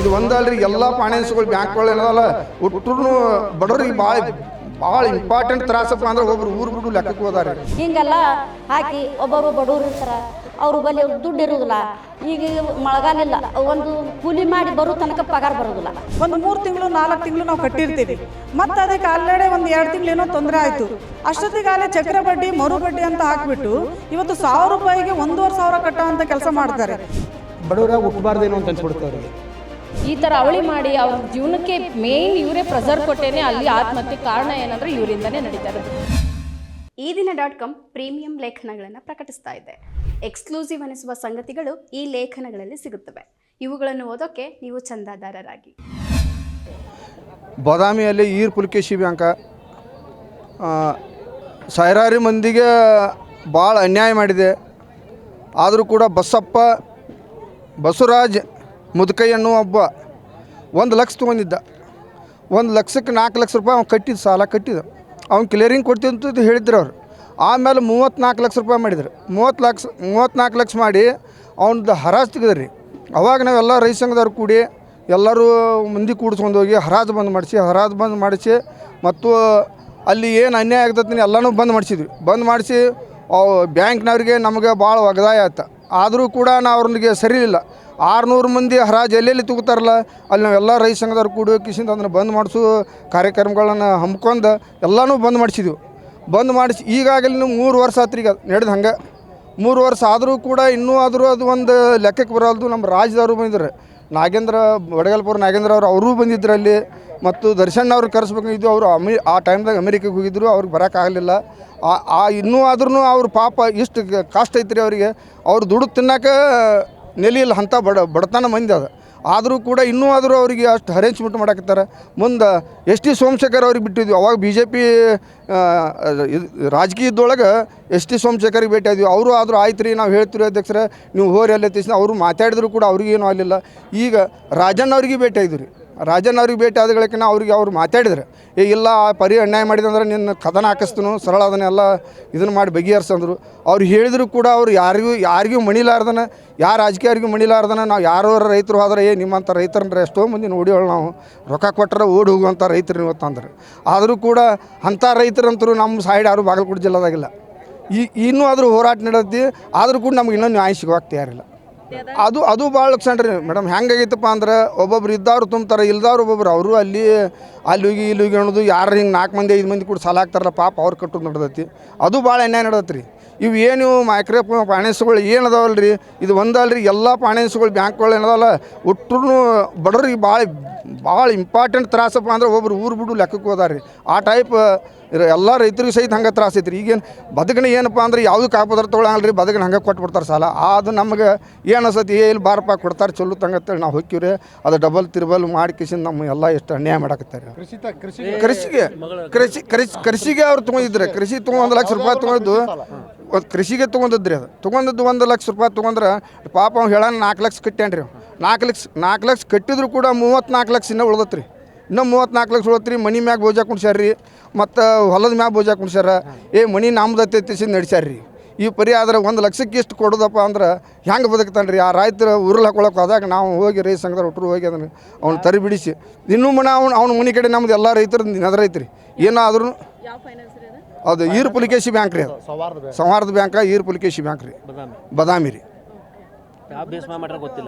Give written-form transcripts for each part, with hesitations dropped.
ಇದು ಒಂದಲ್ರಿ ಎಲ್ಲ ಫೈನಾನ್ಸ್ಗಳು ಬ್ಯಾಂಕ್ಗಳು ಏನದಲ್ಲ ಒಟ್ಟರು ಬಡವ್ರಿಗೆ ಭಾಳ ಇಂಪಾರ್ಟೆಂಟ್ ತ್ರಾಸಪ್ಪ ಅಂದ್ರೆ ಒಬ್ರು ಊರು ಬಿಡು ಲೆಕ್ಕಕ್ಕೆ ಹೋದಾರೆ. ಹಿಂಗೆಲ್ಲ ಹಾಕಿ ಒಬ್ಬೊಬ್ಬರು ಬಡವ್ರು ಇರ್ತಾರೆ, ಅವ್ರ ಬಳಿ ದುಡ್ಡು ಇರೋದಿಲ್ಲ. ಈಗ ಮಳೆಗಾಲಿಲ್ಲ, ಒಂದು ಕೂಲಿ ಮಾಡಿ ಬರೋ ತನಕ ಪಗಾರ ಬರೋದಿಲ್ಲ. ಒಂದು 3 ತಿಂಗಳು 4 ತಿಂಗಳು ನಾವು ಕಟ್ಟಿರ್ತೀವಿ, ಮತ್ತು ಅದಕ್ಕೆ ಆಲ್ರೆಡಿ ಒಂದು 2 ತಿಂಗಳು ಏನೋ ತೊಂದರೆ ಆಯಿತು. ಅಷ್ಟೊತ್ತಿಗಾಲೇ ಚಕ್ರ ಬಡ್ಡಿ ಮರು ಬಡ್ಡಿ ಅಂತ ಹಾಕ್ಬಿಟ್ಟು ಇವತ್ತು 1000 ರೂಪಾಯಿಗೆ 1,500 ಕಟ್ಟೋ ಅಂತ ಕೆಲಸ ಮಾಡ್ತಾರೆ. ಬಡವರ ಹುಟ್ಟಬಾರ್ದೇನೋ ಅಂತ ಅನ್ಸ್ಬಿಡುತ್ತೆ ಅವರಿಗೆ. ಈ ಥರ ಅವಳಿ ಮಾಡಿ ಅವ್ರ ಜೀವನಕ್ಕೆ ಮೇನ್ ಇವರೇ ಪ್ರೆಸರ್ ಕೊಟ್ಟೇನೆ ಅಲ್ಲಿ ಆತ್ಮಹತ್ಯೆ ಕಾರಣ ಏನಂದ್ರೆ ಇವರಿಂದನೇ ನಡೀತಾ ಇರೋದು. ಈ ದಿನ.com ಪ್ರೀಮಿಯಂ ಲೇಖನಗಳನ್ನು ಪ್ರಕಟಿಸ್ತಾ ಇದೆ. ಎಕ್ಸ್ಕ್ಲೂಸಿವ್ ಅನಿಸುವ ಸಂಗತಿಗಳು ಈ ಲೇಖನಗಳಲ್ಲಿ ಸಿಗುತ್ತವೆ. ಇವುಗಳನ್ನು ಓದೋಕ್ಕೆ ನೀವು ಚಂದಾದಾರರಾಗಿ. ಬಾದಾಮಿಯಲ್ಲಿ ಈರ್ ಪುಲಕೇಶಿ ಬ್ಯಾಂಕ ಸಾವಿರಾರು ಮಂದಿಗೆ ಭಾಳ ಅನ್ಯಾಯ ಮಾಡಿದೆ. ಆದರೂ ಕೂಡ ಬಸವರಾಜ್ ಮುದುಕೈ ಅನ್ನೋ ಒಬ್ಬ 1 ಲಕ್ಷ ತೊಗೊಂಡಿದ್ದ. 1 ಲಕ್ಷಕ್ಕೆ 4 ಲಕ್ಷ ರೂಪಾಯಿ ಅವ್ನು ಕಟ್ಟಿದ್ದು, ಸಾಲ ಕಟ್ಟಿದ. ಅವ್ನು ಕ್ಲಿಯರಿಂಗ್ ಕೊಡ್ತೀವಿ ಅಂತ ಹೇಳಿದ್ರು ಅವ್ರು. ಆಮೇಲೆ 34 ಲಕ್ಷ ರೂಪಾಯಿ ಮಾಡಿದ್ರು. 34 ಲಕ್ಷ ಮಾಡಿ ಅವ್ನದ್ದು ಹರಾಜು ತೆಗೆದ್ರಿ. ಅವಾಗ ನಾವೆಲ್ಲ ರೈತ ಸಂಘದವ್ರು ಕೂಡಿ ಎಲ್ಲರೂ ಮಂದಿ ಕೂಡಿಸ್ಕೊಂಡು ಹೋಗಿ ಹರಾಜು ಬಂದ್ ಮಾಡಿಸಿ ಮತ್ತು ಅಲ್ಲಿ ಏನು ಅನ್ಯಾಯ ಆಗ್ತದೆ ಎಲ್ಲನೂ ಬಂದ್ ಮಾಡಿಸಿ ಬ್ಯಾಂಕ್ನವ್ರಿಗೆ ನಮಗೆ ಭಾಳ ಒಗದಾಯ ಆಯ್ತು. ಆದರೂ ಕೂಡ ನಾವು ಅವ್ರಿಗೆ ಸರಿ ಇಲ್ಲ. 600 ಮಂದಿ ಹರಾಜು ಎಲ್ಲೆಲ್ಲಿ ತಗೋತಾರಲ್ಲ ಅಲ್ಲಿ ನಾವೆಲ್ಲ ರೈತ ಸಂಘದವ್ರು ಕೂಡಿ ಕಿಸಿಂದ ಅದನ್ನು ಬಂದ್ ಮಾಡಿಸೋ ಕಾರ್ಯಕ್ರಮಗಳನ್ನು ಹಮ್ಮಿಕೊಂಡು ಎಲ್ಲನೂ ಬಂದ್ ಮಾಡಿಸಿ ಈಗಾಗಲೇ 3 ವರ್ಷ ಆತ್ರಿ ಈಗ ನಡೆದು ಹಂಗೆ 3 ವರ್ಷ ಆದರೂ ಕೂಡ ಇನ್ನೂ ಆದರೂ ಅದು ಒಂದು ಲೆಕ್ಕಕ್ಕೆ ಬರೋದು. ನಮ್ಮ ರಾಜ್ಯದವರು ಬಂದಿದ್ರು, ಬಡಗಲ್ಪುರ ನಾಗೇಂದ್ರ ಅವರು ಬಂದಿದ್ರು ಅಲ್ಲಿ. ಮತ್ತು ದರ್ಶನ್ ಅವ್ರು ಕರೆಸ್ಬೇಕಿದ್ದು ಅವರು ಆ ಟೈಮ್ದಾಗ ಅಮೆರಿಕಕ್ಕೆ ಹೋಗಿದ್ರು, ಅವ್ರಿಗೆ ಬರೋಕ್ಕಾಗಲಿಲ್ಲ. ಇನ್ನೂ ಆದ್ರೂ ಅವ್ರ ಪಾಪ ಇಷ್ಟು ಕಾಸ್ಟ್ ಐತ್ರಿ ಅವರಿಗೆ. ಅವ್ರು ದುಡ್ಡು ತಿನ್ನೋಕೆ ನೆಲೆಯಿಲ್ಲ ಅಂಥ ಬಡತನ ಮಂದಿ ಅದು. ಆದರೂ ಕೂಡ ಇನ್ನೂ ಆದರೂ ಅವರಿಗೆ ಅಷ್ಟು ಅರೇಂಜ್ಮೆಂಟ್ ಮಾಡಾಕತ್ತಾರೆ. ಮುಂದೆ ಎಸ್ ಟಿ ಸೋಮಶೇಖರ್ ಅವ್ರಿಗೆ ಬಿಟ್ಟಿದ್ವಿ. ಅವಾಗ BJP ರಾಜಕೀಯದೊಳಗೆ ಎಸ್ ಟಿ ಸೋಮಶೇಖರಿಗೆ ಭೇಟಿ ಆದ್ವಿ. ಅವರು ಆದರೂ ಆಯ್ತು ರೀ ನಾವು ಹೇಳ್ತೀವಿ ಅಧ್ಯಕ್ಷರೇ ನೀವು ಹೋರಿ ಅಲ್ಲೇ ತಿಳಿಸಿ ಅವರು ಮಾತಾಡಿದ್ರು ಕೂಡ ಅವ್ರಿಗೇನು ಆಗಲಿಲ್ಲ. ಈಗ ರಾಜಣ್ಣ ಅವ್ರಿಗೆ ಭೇಟಿ ಆಯ್ತು ರೀ. ರಾಜಣ್ಣ ಅವ್ರಿಗೆ ಭೇಟಿ ಆದಗಳಿಕೆ ಅವ್ರು ಮಾತಾಡಿದ್ರು, ಇಲ್ಲ ಅನ್ಯಾಯ ಮಾಡಿದಂದ್ರೆ ನಿನ್ನ ಕದನ ಹಾಕಿಸ್ತೀನು ಸರಳ ಅದನ್ನೆಲ್ಲ ಇದನ್ನು ಮಾಡಿ ಬಗೆಹರಿಸಂದ್ರು. ಅವ್ರು ಹೇಳಿದ್ರು ಕೂಡ ಅವ್ರು ಯಾರಿಗೂ ಮಣಿಲಾರ್ದನ, ಯಾರು ರಾಜಕೀಯರಿಗೂ ಮಣಿಲಾರ್ದನ ನಾವು ಯಾರೋ ರೈತರು ಹೋದ್ರೆ ನಿಮ್ಮಂಥ ರೈತರಂದ್ರೆ ಎಷ್ಟೋ ಮಂದಿ ನೋಡಿವಳು ನಾವು, ರೊಕ್ಕ ಕೊಟ್ಟರೆ ಓಡಿ ಹೋಗುವಂಥ ರೈತರು ಇವತ್ತು ಅಂದ್ರೆ. ಆದರೂ ಕೂಡ ಅಂಥ ರೈತರಂತರೂ ನಮ್ಮ ಸೈಡ್ ಯಾರು ಬಾಗಲಕೋಟೆ ಜಿಲ್ಲೆದಾಗಿಲ್ಲ. ಇನ್ನೂ ಆದರೂ ಹೋರಾಟ ನಡೆದಿ, ಆದರೂ ಕೂಡ ನಮ್ಗೆ ಇನ್ನೂ ನ್ಯಾಯ ಸಿಗೋಕ್ಕೆ ತಯಾರಿಲ್ಲ. ಅದು ಭಾಳ ಲಕ್ಷಣ ರೀ ಮೇಡಮ್. ಹೆಂಗಾಗೈತಪ್ಪ ಅಂದ್ರೆ ಒಬ್ಬೊಬ್ರು ಇದ್ದವ್ರು ತುಂಬ್ತಾರೆ, ಇಲ್ದವ್ರು ಒಬ್ಬೊಬ್ರು ಅವರು ಅಲ್ಲಿ ಹೋಗಿ ಅನ್ನೋದು. ಯಾರು ಹಿಂಗೆ 4 ಮಂದಿ 5 ಮಂದಿ ಕೂಡ ಸಾಲ ಹಾಕ್ತಾರಲ್ಲ ಪಾಪ ಅವ್ರು ಕಟ್ಟೋದು ನಡೆದೈತಿ. ಅದು ಭಾಳ ಅನ್ಯಾಯ ನಡೆದೈತಿ ರೀ. ಇವು ಏನು ಮೈಕ್ರೋ ಫೈನಾನ್ಸ್ಗಳು ಏನು ಅದಾವಲ್ಲ ರೀ, ಇದು ಒಂದಲ್ರಿ ಎಲ್ಲ ಫೈನಾನ್ಸ್ಗಳು ಬ್ಯಾಂಕ್ಗಳು ಏನದಲ್ಲ ಒಟ್ಟರು ಬಡವ್ರಿಗೆ ಭಾಳ ಇಂಪಾರ್ಟೆಂಟ್ ತ್ರಾಸಪ್ಪ ಅಂದ್ರೆ ಒಬ್ರು ಊರು ಬಿಡು ಲೆಕ್ಕಕ್ಕೆ ಹೋದಾರೆ. ಆ ಟೈಪ್ ಎಲ್ಲ ರೈತರಿಗೆ ಸಹಿತ ಹಂಗೆ ತ್ರಾಸ ಐತ್ರಿ. ಈಗೇನು ಬದುಕಣೆ ಏನಪ್ಪ ಅಂದ್ರೆ ಯಾವುದು ಕಾಪದಾರ್ಥ ತೊಗೊಳಂಗಿಲ್ಲ ರೀ, ಬದುಕಣೆ ಹಂಗೆ ಕೊಟ್ಬಿಡ್ತಾರೆ ಸಾಲ. ಅದು ನಮಗೆ ಏನು ಅನ್ಸತಿ, ಇಲ್ಲಿ ಬಾರಪ್ಪ ಕೊಡ್ತಾರೆ ಚಲೋ ತಂಗತ್ತೇಳಿ ನಾವು ಹೋಗ್ತೀವ್ರಿ. ಅದು ಡಬಲ್ ತಿರ್ಬಲ್ ಮಾಡಿ ಕಿಸಿಂದ ನಮ್ಮ ಎಲ್ಲ ಎಷ್ಟು ಅನ್ಯಾಯ ಮಾಡಾಕತ್ತಾರೆ. ಕೃಷಿಗೆ ಅವ್ರು ತೊಗೊಂಡಿದ್ರೆ ಕೃಷಿ 1 ಲಕ್ಷ ರೂಪಾಯಿ ತೊಗೊಂಡಿದ್ದು ಕೃಷಿಗೆ ತೊಗೊಂಡಿದ್ರಿ. ಅದು ತೊಗೊಂಡಿದ್ದು 1 ಲಕ್ಷ ರೂಪಾಯಿ ತೊಗೊಂಡ್ರೆ ಪಾಪ ಅವ್ನು ಹೇಳೋಣ 4 ಲಕ್ಷ ಕಟ್ಟ್ಯಾನ್ರಿ. 4 ಲಕ್ಷ ಕಟ್ಟಿದ್ರು ಕೂಡ 34 ಲಕ್ಷ ಇನ್ನೂ ಉಳ್ದತ್ರಿ. ಇನ್ನೂ 34 ಲಕ್ಷ ಉಳತ್ರಿ. ಮನಿ ಮ್ಯಾಗ ಬೋಜಾ ಕುಣ್ಸ್ಯಾರ್ರಿ, ಮತ್ತು ಹೊಲದ ಮ್ಯಾಗ ಬೋಜಾ ಕುಣ್ಸ್ಯಾರ. ಮನಿ ನಮ್ದತ್ತೈತಿ ನಡ್ಸ್ಯಾರ್ರಿ. ಈ ಪರಿ ಆದ್ರೆ 1 ಲಕ್ಷಕ್ಕೆ ಇಷ್ಟು ಕೊಡೋದಪ್ಪ ಅಂದ್ರೆ ಹೆಂಗೆ ಬದುಕ್ತಾನೆ ರೀ ಆ ರೈತರು ಉರುಳು ಹಾಕೊಳಕ್ಕೆ ಹೋದಾಗ ನಾವು ಹೋಗಿ ರೈತ ಸಂಘದ ಒಟ್ಟರು ಹೋಗಿ ಅದನ್ನು ಅವ್ನು ತರಿ ಬಿಡಿಸಿ ಇನ್ನೂ ಅವ್ನ ಮನೆ ಕಡೆ ನಮ್ದು ಎಲ್ಲ ರೈತರು ನೆದರೈತ್ರಿ. ಏನಾದ್ರೂ ಅದು ಈರ್ ಪುಲಕೇಶಿ ಬ್ಯಾಂಕ್ ರೀ, ಅದು ಸೌಹಾರ್ದ ಬ್ಯಾಂಕ, ಈರ್ ಪುಲಕೇಶಿ ಬ್ಯಾಂಕ್ ರೀ, ಬಾದಾಮಿ ರೀ.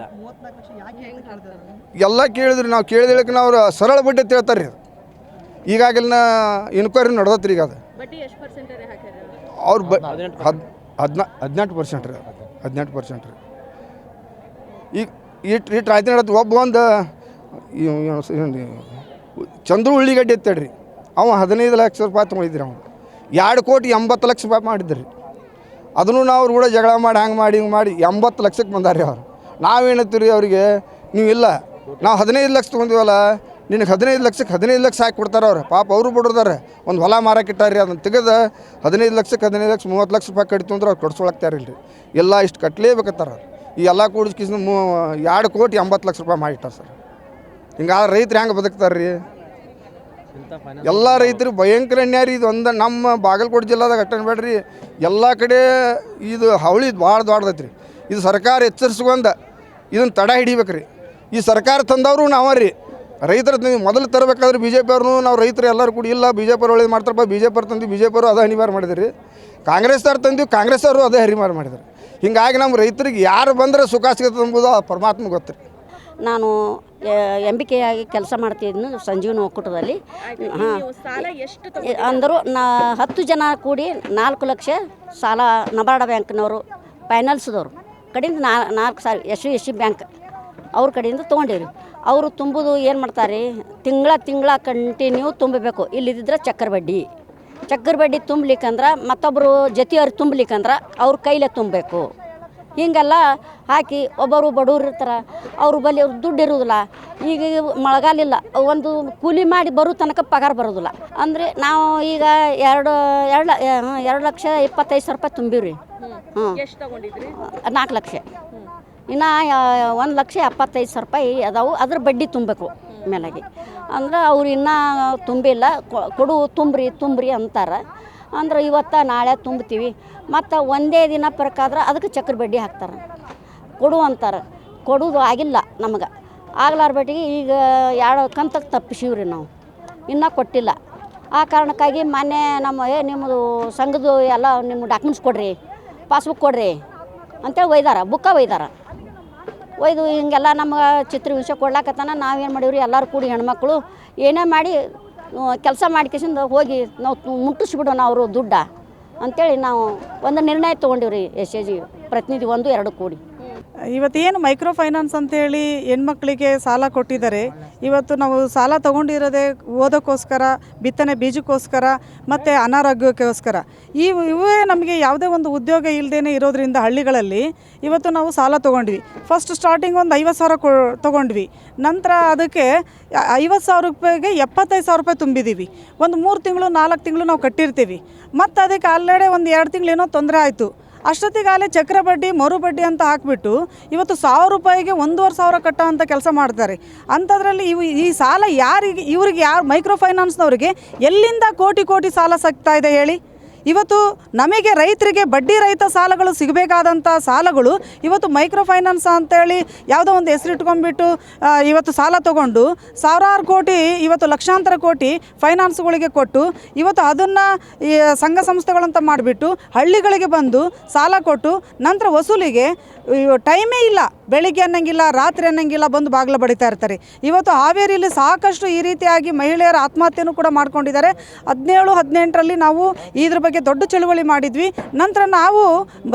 ಎಲ್ಲ ಕೇಳಿದ್ರಿ, ನಾವು ಕೇಳಿದಕ್ಕೆ ಅವ್ರು ಸರಳ ಬಡ್ಡಿ ಅಂತ ಹೇಳ್ತಾರೆ ರೀ. ಈಗಾಗಲಿನ ಇನ್ಕ್ವೈರಿ ನಡೆದತ್ರಿ. ಈಗ ಅದು ಅವ್ರು 18% ರೀ, 18% ರೀ. ಈಗ ಇಟ್ಟು ಆಯ್ತು ನಡತ್ತೆ. ಒಬ್ಬ ಚಂದ್ರು ಉಳ್ಳಿಗಡ್ಡೆ ಎತ್ತಾಡ್ರಿ, ಅವ 15 ಲಕ್ಷ ರೂಪಾಯಿ ತೊಗೊಂಡಿದ್ರಿ. ಅವನು 2,80 ಲಕ್ಷ ರೂಪಾಯಿ ಮಾಡಿದ್ರಿ. ಅದನ್ನು ನಾವು ಕೂಡ ಜಗಳ ಮಾಡಿ ಹಿಂಗೆ ಮಾಡಿ 80 ಲಕ್ಷಕ್ಕೆ ಬಂದಾರ್ರಿ ಅವ್ರು. ನಾವೇನತ್ತೀವಿ ರೀ ಅವರಿಗೆ, ನೀವು ಇಲ್ಲ ನಾವು 15 ಲಕ್ಷ ತೊಗೊಂಡಿವಲ್ಲ, ನಿನಗೆ 15 ಲಕ್ಷಕ್ಕೆ 15 ಲಕ್ಷ ಹಾಕಿ ಕೊಡ್ತಾರೆ ಅವ್ರು. ಪಾಪ ಅವರು ಬಿಡ್ತಾರೆ. ಒಂದು ಹೊಲ ಮಾರಕ್ಕಿಟ್ಟಾರ್ರಿ, ಅದನ್ನು ತೆಗೆದು 15 ಲಕ್ಷಕ್ಕೆ 15 ಲಕ್ಷ 30 ಲಕ್ಷ ರೂಪಾಯಿ ಕಟ್ತು ಅಂದ್ರೆ ಅವ್ರು ಕೊಡ್ಸೋಳಕ್ತಾರಿಲ್ಲ ರೀ. ಎಲ್ಲ ಇಷ್ಟು ಕಟ್ಟಲೇಬೇಕತ್ತಾರ. ಈ ಎಲ್ಲ ಕೂಡಿಸ್ಕಿಸ್ 2,80 ಲಕ್ಷ ರೂಪಾಯಿ ಮಾಡಿಟ್ಟಾರೆ ಸರ್. ಹಿಂಗಾದ್ರೆ ರೈತರು ಹೆಂಗೆ ಬದುಕ್ತಾರೆ ರೀ? ಎಲ್ಲ ರೈತರು ಭಯಂಕರ ಅನ್ಯಾಯ ರೀ. ಇದು ಒಂದು ನಮ್ಮ ಬಾಗಲಕೋಟೆ ಜಿಲ್ಲಾದಾಗ ಅಟ್ಟನ್ ಬೇಡ್ರಿ, ಎಲ್ಲ ಕಡೆ ಇದು ಹಾವಳಿ ಭಾಳ ದೊಡ್ಡದೈತೆ ರೀ. ಇದು ಸರ್ಕಾರ ಎಚ್ಚರಿಸ್ಕೊಂಡ ಇದನ್ನು ತಡೆ ಹಿಡಿಬೇಕು ರೀ. ಈ ಸರ್ಕಾರ ತಂದವರು ನಾವ ರೀ ರೈತರ ಮೊದಲು ತರಬೇಕಾದ್ರೆ ಬಿ ಜೆ ಪಿ ಅವ್ರನ್ನೂ ನಾವು ರೈತರು ಎಲ್ಲರೂ ಕೂಡ ಇಲ್ಲ ಬಿ ಜೆ ಪಿ ಒಳ್ಳೇದು ಮಾಡ್ತಾರಪ್ಪ ಬಿ ಜೆ ಪಿ ಅವ್ರು ತಂದು ಬಿ ಜೆ ಪಿ ಅವರು ಅದೇ ಅನಿವಾರ್ಯ ಮಾಡಿದ್ರಿ ಕಾಂಗ್ರೆಸ್ದವ್ರು ತಂದು ಕಾಂಗ್ರೆಸ್ ಅವರು ಅದೇ ಅನಿವಾರ್ಯ ಮಾಡಿದ್ರು ಹಿಂಗಾಗಿ ನಮ್ಮ ರೈತರಿಗೆ ಯಾರು ಬಂದರೆ ಸುಖ ಸಿಗುತ್ತೆ ಎಂಬುದು ಆ ಪರಮಾತ್ಮ ಗೊತ್ತು ರೀ. ನಾನು MBK ಆಗಿ ಕೆಲಸ ಮಾಡ್ತಿದ್ನು ಸಂಜೀವನ ಒಕ್ಕೂಟದಲ್ಲಿ. ಅಂದರು 10 ಜನ ಕೂಡಿ 4 ಲಕ್ಷ ಸಾಲ ನಬಾರ್ಡ್ ಬ್ಯಾಂಕ್ನವರು ಫೈನಾನ್ಸ್ದವರು ಕಡೆಯಿಂದ 4,000 SC ಬ್ಯಾಂಕ್ ಅವ್ರ ಕಡೆಯಿಂದ ತೊಗೊಂಡಿವ್ರಿ. ಅವರು ತುಂಬೋದು ಏನು ಮಾಡ್ತಾರೆ ತಿಂಗಳ ಕಂಟಿನ್ಯೂ ತುಂಬಬೇಕು. ಇಲ್ಲಿದ್ದರೆ ಚಕ್ರ ಬಡ್ಡಿ ತುಂಬಲಿಕ್ಕಂದ್ರೆ ಮತ್ತೊಬ್ಬರು ಜೊತೆಯವ್ರು ತುಂಬಲಿಕ್ಕಂದ್ರೆ ಅವ್ರ ಕೈಲೇ ತುಂಬಬೇಕು. ಹೀಗೆಲ್ಲ ಹಾಕಿ ಒಬ್ಬರು ಬಡವ್ರು ಇರ್ತಾರೆ ಅವ್ರ ಬಳಿ ಅವ್ರು ದುಡ್ಡು ಇರೋದಿಲ್ಲ. ಈಗ ಮಳೆಗಾಲಿಲ್ಲ ಒಂದು ಕೂಲಿ ಮಾಡಿ ಬರೋ ತನಕ ಪಗಾರ ಬರೋದಿಲ್ಲ. ಅಂದರೆ ನಾವು ಈಗ 2,25,000 ರೂಪಾಯಿ ತುಂಬಿವ್ರಿ. 4 ಲಕ್ಷ ಇನ್ನು 1,75,000 ರೂಪಾಯಿ ಅದಾವು. ಅದ್ರ ಬಡ್ಡಿ ತುಂಬಬೇಕು ಮೇಲಾಗಿ. ಅಂದ್ರೆ ಅವ್ರು ಇನ್ನೂ ತುಂಬಿಲ್ಲ. ಕೊಡು ತುಂಬ್ರಿ ಅಂತಾರೆ. ಅಂದ್ರೆ ಇವತ್ತು ನಾಳೆ ತುಂಬ್ತೀವಿ ಮತ್ತು ಒಂದೇ ದಿನ ಬರಕಾದ್ರೆ ಅದಕ್ಕೆ ಚಕ್ರ ಬಡ್ಡಿ ಹಾಕ್ತಾರೆ. ಕೊಡು ಅಂತಾರೆ. ಕೊಡೋದು ಆಗಿಲ್ಲ ನಮಗೆ. ಆಗ್ಲಾರ ಬಡ್ಡಿಗೆ ಈಗ 2 ಕಂತಕ್ಕೆ ತಪ್ಪಿಸಿವ್ರಿ ನಾವು, ಇನ್ನೂ ಕೊಟ್ಟಿಲ್ಲ. ಆ ಕಾರಣಕ್ಕಾಗಿ ಮೊನ್ನೆ ನಿಮ್ಮದು ಸಂಘದ್ದು ಎಲ್ಲ ನಿಮ್ಮ ಡಾಕ್ಯುಮೆಂಟ್ಸ್ ಕೊಡ್ರಿ, ಪಾಸ್ಬುಕ್ ಕೊಡ್ರಿ ಅಂತೇಳಿ ಒಯ್ದಾರ. ಒಯ್ದು ಹಿಂಗೆಲ್ಲ ನಮ್ಗೆ ಚಿತ್ರಹಿಂಸೆ ಕೊಡ್ಲಾಕತ್ತಾನ. ನಾವೇನು ಮಾಡೀವ್ರಿ ಎಲ್ಲರೂ ಕೂಡಿ ಹೆಣ್ಮಕ್ಳು ಏನೇ ಮಾಡಿ ಕೆಲಸ ಮಾಡ್ಕೇಸಿಂದ ಹೋಗಿ ನಾವು ಮುಟ್ಟಿಸ್ಬಿಡೋಣ ಅವರು ದುಡ್ಡ ಅಂಥೇಳಿ ನಾವು ಒಂದು ನಿರ್ಣಯ ತೊಗೊಂಡಿವ್ರಿ. SAG ಪ್ರತಿನಿಧಿ 1-2 ಕೂಡಿ. ಇವತ್ತೇನು ಮೈಕ್ರೋ ಫೈನಾನ್ಸ್ ಅಂತೇಳಿ ಹೆಣ್ಮಕ್ಳಿಗೆ ಸಾಲ ಕೊಟ್ಟಿದ್ದಾರೆ. ಇವತ್ತು ನಾವು ಸಾಲ ತೊಗೊಂಡಿರೋದೇ ಓದೋಕ್ಕೋಸ್ಕರ, ಬಿತ್ತನೆ ಬೀಜಕ್ಕೋಸ್ಕರ ಮತ್ತು ಅನಾರೋಗ್ಯಕ್ಕೋಸ್ಕರ. ಇವೇ ನಮಗೆ ಯಾವುದೇ ಒಂದು ಉದ್ಯೋಗ ಇಲ್ಲದೇ ಇರೋದ್ರಿಂದ ಹಳ್ಳಿಗಳಲ್ಲಿ ಇವತ್ತು ನಾವು ಸಾಲ ತೊಗೊಂಡ್ವಿ. ಫಸ್ಟ್ ಸ್ಟಾರ್ಟಿಂಗ್ ಒಂದು 50,000 ತೊಗೊಂಡ್ವಿ. ನಂತರ ಅದಕ್ಕೆ 50,000 ರೂಪಾಯಿಗೆ 75,000 ರೂಪಾಯಿ ತುಂಬಿದ್ದೀವಿ. ಒಂದು 3 ತಿಂಗಳು 4 ತಿಂಗಳು ನಾವು ಕಟ್ಟಿರ್ತೀವಿ. ಮತ್ತು ಅದಕ್ಕೆ ಆಲ್ರೆಡಿ ಒಂದು 2 ತಿಂಗಳೇನೋ ತೊಂದರೆ ಆಯಿತು. ಅಷ್ಟೊತ್ತಿಗಾಲೇ ಚಕ್ರ ಬಡ್ಡಿ ಮರು ಬಡ್ಡಿ ಅಂತ ಹಾಕಿಬಿಟ್ಟು ಇವತ್ತು 1,000 ರೂಪಾಯಿಗೆ 1,500 ಕಟ್ಟೋ ಅಂತ ಕೆಲಸ ಮಾಡ್ತಾರೆ. ಅಂಥದ್ರಲ್ಲಿ ಈ ಸಾಲ ಇವ್ರಿಗೆ ಯಾರು ಮೈಕ್ರೋ ಫೈನಾನ್ಸ್ನವ್ರಿಗೆ ಎಲ್ಲಿಂದ ಕೋಟಿ ಸಾಲ ಸಿಗ್ತಾ ಇದೆ ಹೇಳಿ? ಇವತ್ತು ನಮಗೆ ರೈತರಿಗೆ ಬಡ್ಡಿ ರಹಿತ ಸಾಲಗಳು ಸಿಗಬೇಕಾದಂಥ ಸಾಲಗಳು ಇವತ್ತು ಮೈಕ್ರೋ ಫೈನಾನ್ಸ್ ಅಂತೇಳಿ ಯಾವುದೋ ಒಂದು ಹೆಸರಿಟ್ಕೊಂಡ್ಬಿಟ್ಟು ಇವತ್ತು ಸಾಲ ತೊಗೊಂಡು ಸಾವಿರಾರು ಕೋಟಿ, ಇವತ್ತು ಲಕ್ಷಾಂತರ ಕೋಟಿ ಫೈನಾನ್ಸ್ಗಳಿಗೆ ಕೊಟ್ಟು ಇವತ್ತು ಅದನ್ನು ಸಂಘ ಸಂಸ್ಥೆಗಳಂತ ಮಾಡಿಬಿಟ್ಟು ಹಳ್ಳಿಗಳಿಗೆ ಬಂದು ಸಾಲ ಕೊಟ್ಟು ನಂತರ ವಸೂಲಿಗೆ ಟೈಮೇ ಇಲ್ಲ. ಬೆಳಿಗ್ಗೆ ಅನ್ನಂಗಿಲ್ಲ, ರಾತ್ರಿ ಅನ್ನಂಗಿಲ್ಲ, ಬಂದು ಬಾಗಿಲು ಬಡಿತಾ ಇರ್ತಾರೆ. ಇವತ್ತು ಹಾವೇರಿಯಲ್ಲಿ ಸಾಕಷ್ಟು ಈ ರೀತಿಯಾಗಿ ಮಹಿಳೆಯರ ಆತ್ಮಹತ್ಯೆನೂ ಕೂಡ ಮಾಡ್ಕೊಂಡಿದ್ದಾರೆ. 17-18ರಲ್ಲಿ ನಾವು ಇದ್ರ ಬಗ್ಗೆ ದೊಡ್ಡ ಚಳುವಳಿ ಮಾಡಿದ್ವಿ. ನಂತರ ನಾವು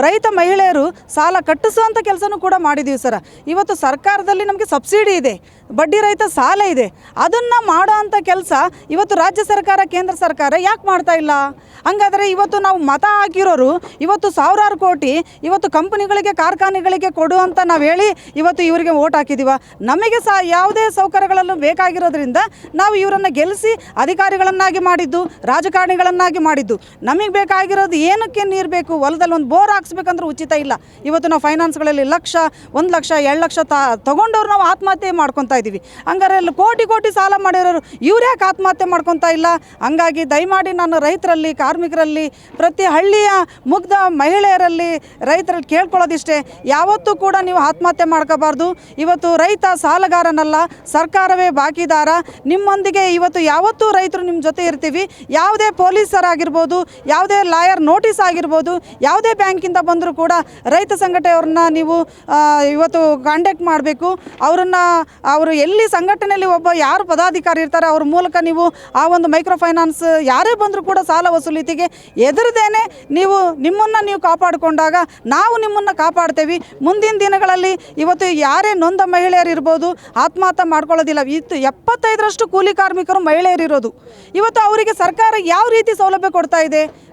ರೈತ ಮಹಿಳೆಯರು ಸಾಲ ಕಟ್ಟಿಸುವಂಥ ಕೆಲಸನೂ ಕೂಡ ಮಾಡಿದ್ದೀವಿ ಸರ್. ಇವತ್ತು ಸರ್ಕಾರದಲ್ಲಿ ನಮಗೆ ಸಬ್ಸಿಡಿ ಇದೆ, ಬಡ್ಡಿ ರಹಿತ ಸಾಲ ಇದೆ. ಅದನ್ನು ಮಾಡೋ ಅಂಥ ಕೆಲಸ ಇವತ್ತು ರಾಜ್ಯ ಸರ್ಕಾರ, ಕೇಂದ್ರ ಸರ್ಕಾರ ಯಾಕೆ ಮಾಡ್ತಾ ಇಲ್ಲ? ಹಂಗಾದರೆ ಇವತ್ತು ನಾವು ಮತ ಹಾಕಿರೋರು ಇವತ್ತು ಸಾವಿರಾರು ಕೋಟಿ ಇವತ್ತು ಕಂಪನಿಗಳಿಗೆ, ಕಾರ್ಖಾನೆಗಳಿಗೆ ಕೊಡುವಂತ ನಾವು ಹೇಳಿ ಇವತ್ತು ಇವರಿಗೆ ವೋಟ್ ಹಾಕಿದ್ದೀವ. ನಮಗೆ ಯಾವುದೇ ಸೌಕರ್ಯಗಳನ್ನು ಬೇಕಾಗಿರೋದ್ರಿಂದ ನಾವು ಇವರನ್ನು ಗೆಲ್ಲಿಸಿ ಅಧಿಕಾರಿಗಳನ್ನಾಗಿ ಮಾಡಿದ್ದು, ರಾಜಕಾರಣಿಗಳನ್ನಾಗಿ ಮಾಡಿದ್ದು. ನಮಗೆ ಬೇಕಾಗಿರೋದು ಏನಕ್ಕೆ ನೀರು ಬೇಕು? ಹೊಲದಲ್ಲಿ ಒಂದು ಬೋರ್ ಹಾಕ್ಸ್ಬೇಕಂದ್ರೆ ಉಚಿತ ಇಲ್ಲ. ಇವತ್ತು ನಾವು ಫೈನಾನ್ಸ್ಗಳಲ್ಲಿ 1 ಲಕ್ಷ 2 ಲಕ್ಷ ತೊಗೊಂಡವ್ರು ನಾವು ಆತ್ಮಹತ್ಯೆ ಮಾಡ್ಕೊತಾ ಇದ್ದೀವಿ. ಹಂಗಾರೆ ಕೋಟಿ ಸಾಲ ಮಾಡಿರೋರು ಇವ್ರು ಯಾಕೆ ಆತ್ಮಹತ್ಯೆ ಮಾಡ್ಕೊತಾ ಇಲ್ಲ? ಹಂಗಾಗಿ ದಯಮಾಡಿ ನಾನು ರೈತರಲ್ಲಿ, ಕಾರ್ಮಿಕರಲ್ಲಿ, ಪ್ರತಿ ಹಳ್ಳಿಯ ಮುಗ್ಧ ಮಹಿಳೆಯರಲ್ಲಿ, ರೈತರಲ್ಲಿ ಕೇಳ್ಕೊಳ್ಳೋದಿಷ್ಟೇ, ಯಾವತ್ತೂ ಕೂಡ ನೀವು ಆತ್ಮಹತ್ಯೆ ಮಾಡ್ಕೋಬಾರ್ದು. ಇವತ್ತು ರೈತ ಸಾಲಗಾರನಲ್ಲ, ಸರ್ಕಾರವೇ ಬಾಕಿದಾರ. ನಿಮ್ಮೊಂದಿಗೆ ಇವತ್ತು ಯಾವತ್ತೂ ರೈತರು ನಿಮ್ಮ ಜೊತೆ ಇರ್ತೀವಿ. ಯಾವುದೇ ಪೊಲೀಸರಾಗಿರ್ಬೋದು, ಯಾವುದೇ ಲಾಯರ್ ನೋಟಿಸ್ ಆಗಿರ್ಬೋದು, ಯಾವುದೇ ಬ್ಯಾಂಕಿಂದ ಬಂದರೂ ಕೂಡ ರೈತ ಸಂಘಟನೆಯವ್ರನ್ನ ನೀವು ಇವತ್ತು ಕಾಂಟ್ಯಾಕ್ಟ್ ಮಾಡಬೇಕು. ಅವರು ಎಲ್ಲಿ ಸಂಘಟನೆಯಲ್ಲಿ ಯಾರು ಪದಾಧಿಕಾರಿ ಇರ್ತಾರೆ ಅವ್ರ ಮೂಲಕ ನೀವು ಆ ಒಂದು ಮೈಕ್ರೋ ಫೈನಾನ್ಸ್ ಯಾರೇ ಬಂದರೂ ಕೂಡ ಸಾಲ ವಸೂಲಿತಿಗೆ ಎದುರದೇನೆ ನಿಮ್ಮನ್ನು ನೀವು ಕಾಪಾಡಿಕೊಂಡಾಗ ನಾವು ನಿಮ್ಮನ್ನು ಕಾಪಾಡ್ತೇವೆ. ಮುಂದಿನ ದಿನಗಳಲ್ಲಿ ಇವತ್ತು ಯಾರೇ ನೊಂದ ಮಹಿಳೆಯರು ಇರ್ಬೋದು ಆತ್ಮಹತ್ಯೆ ಮಾಡ್ಕೊಳ್ಳೋದಿಲ್ಲ. 75ರಷ್ಟು ಕೂಲಿ ಕಾರ್ಮಿಕರು ಮಹಿಳೆಯರಿರೋದು. ಇವತ್ತು ಅವರಿಗೆ ಸರ್ಕಾರ ಯಾವ ರೀತಿ ಸೌಲಭ್ಯ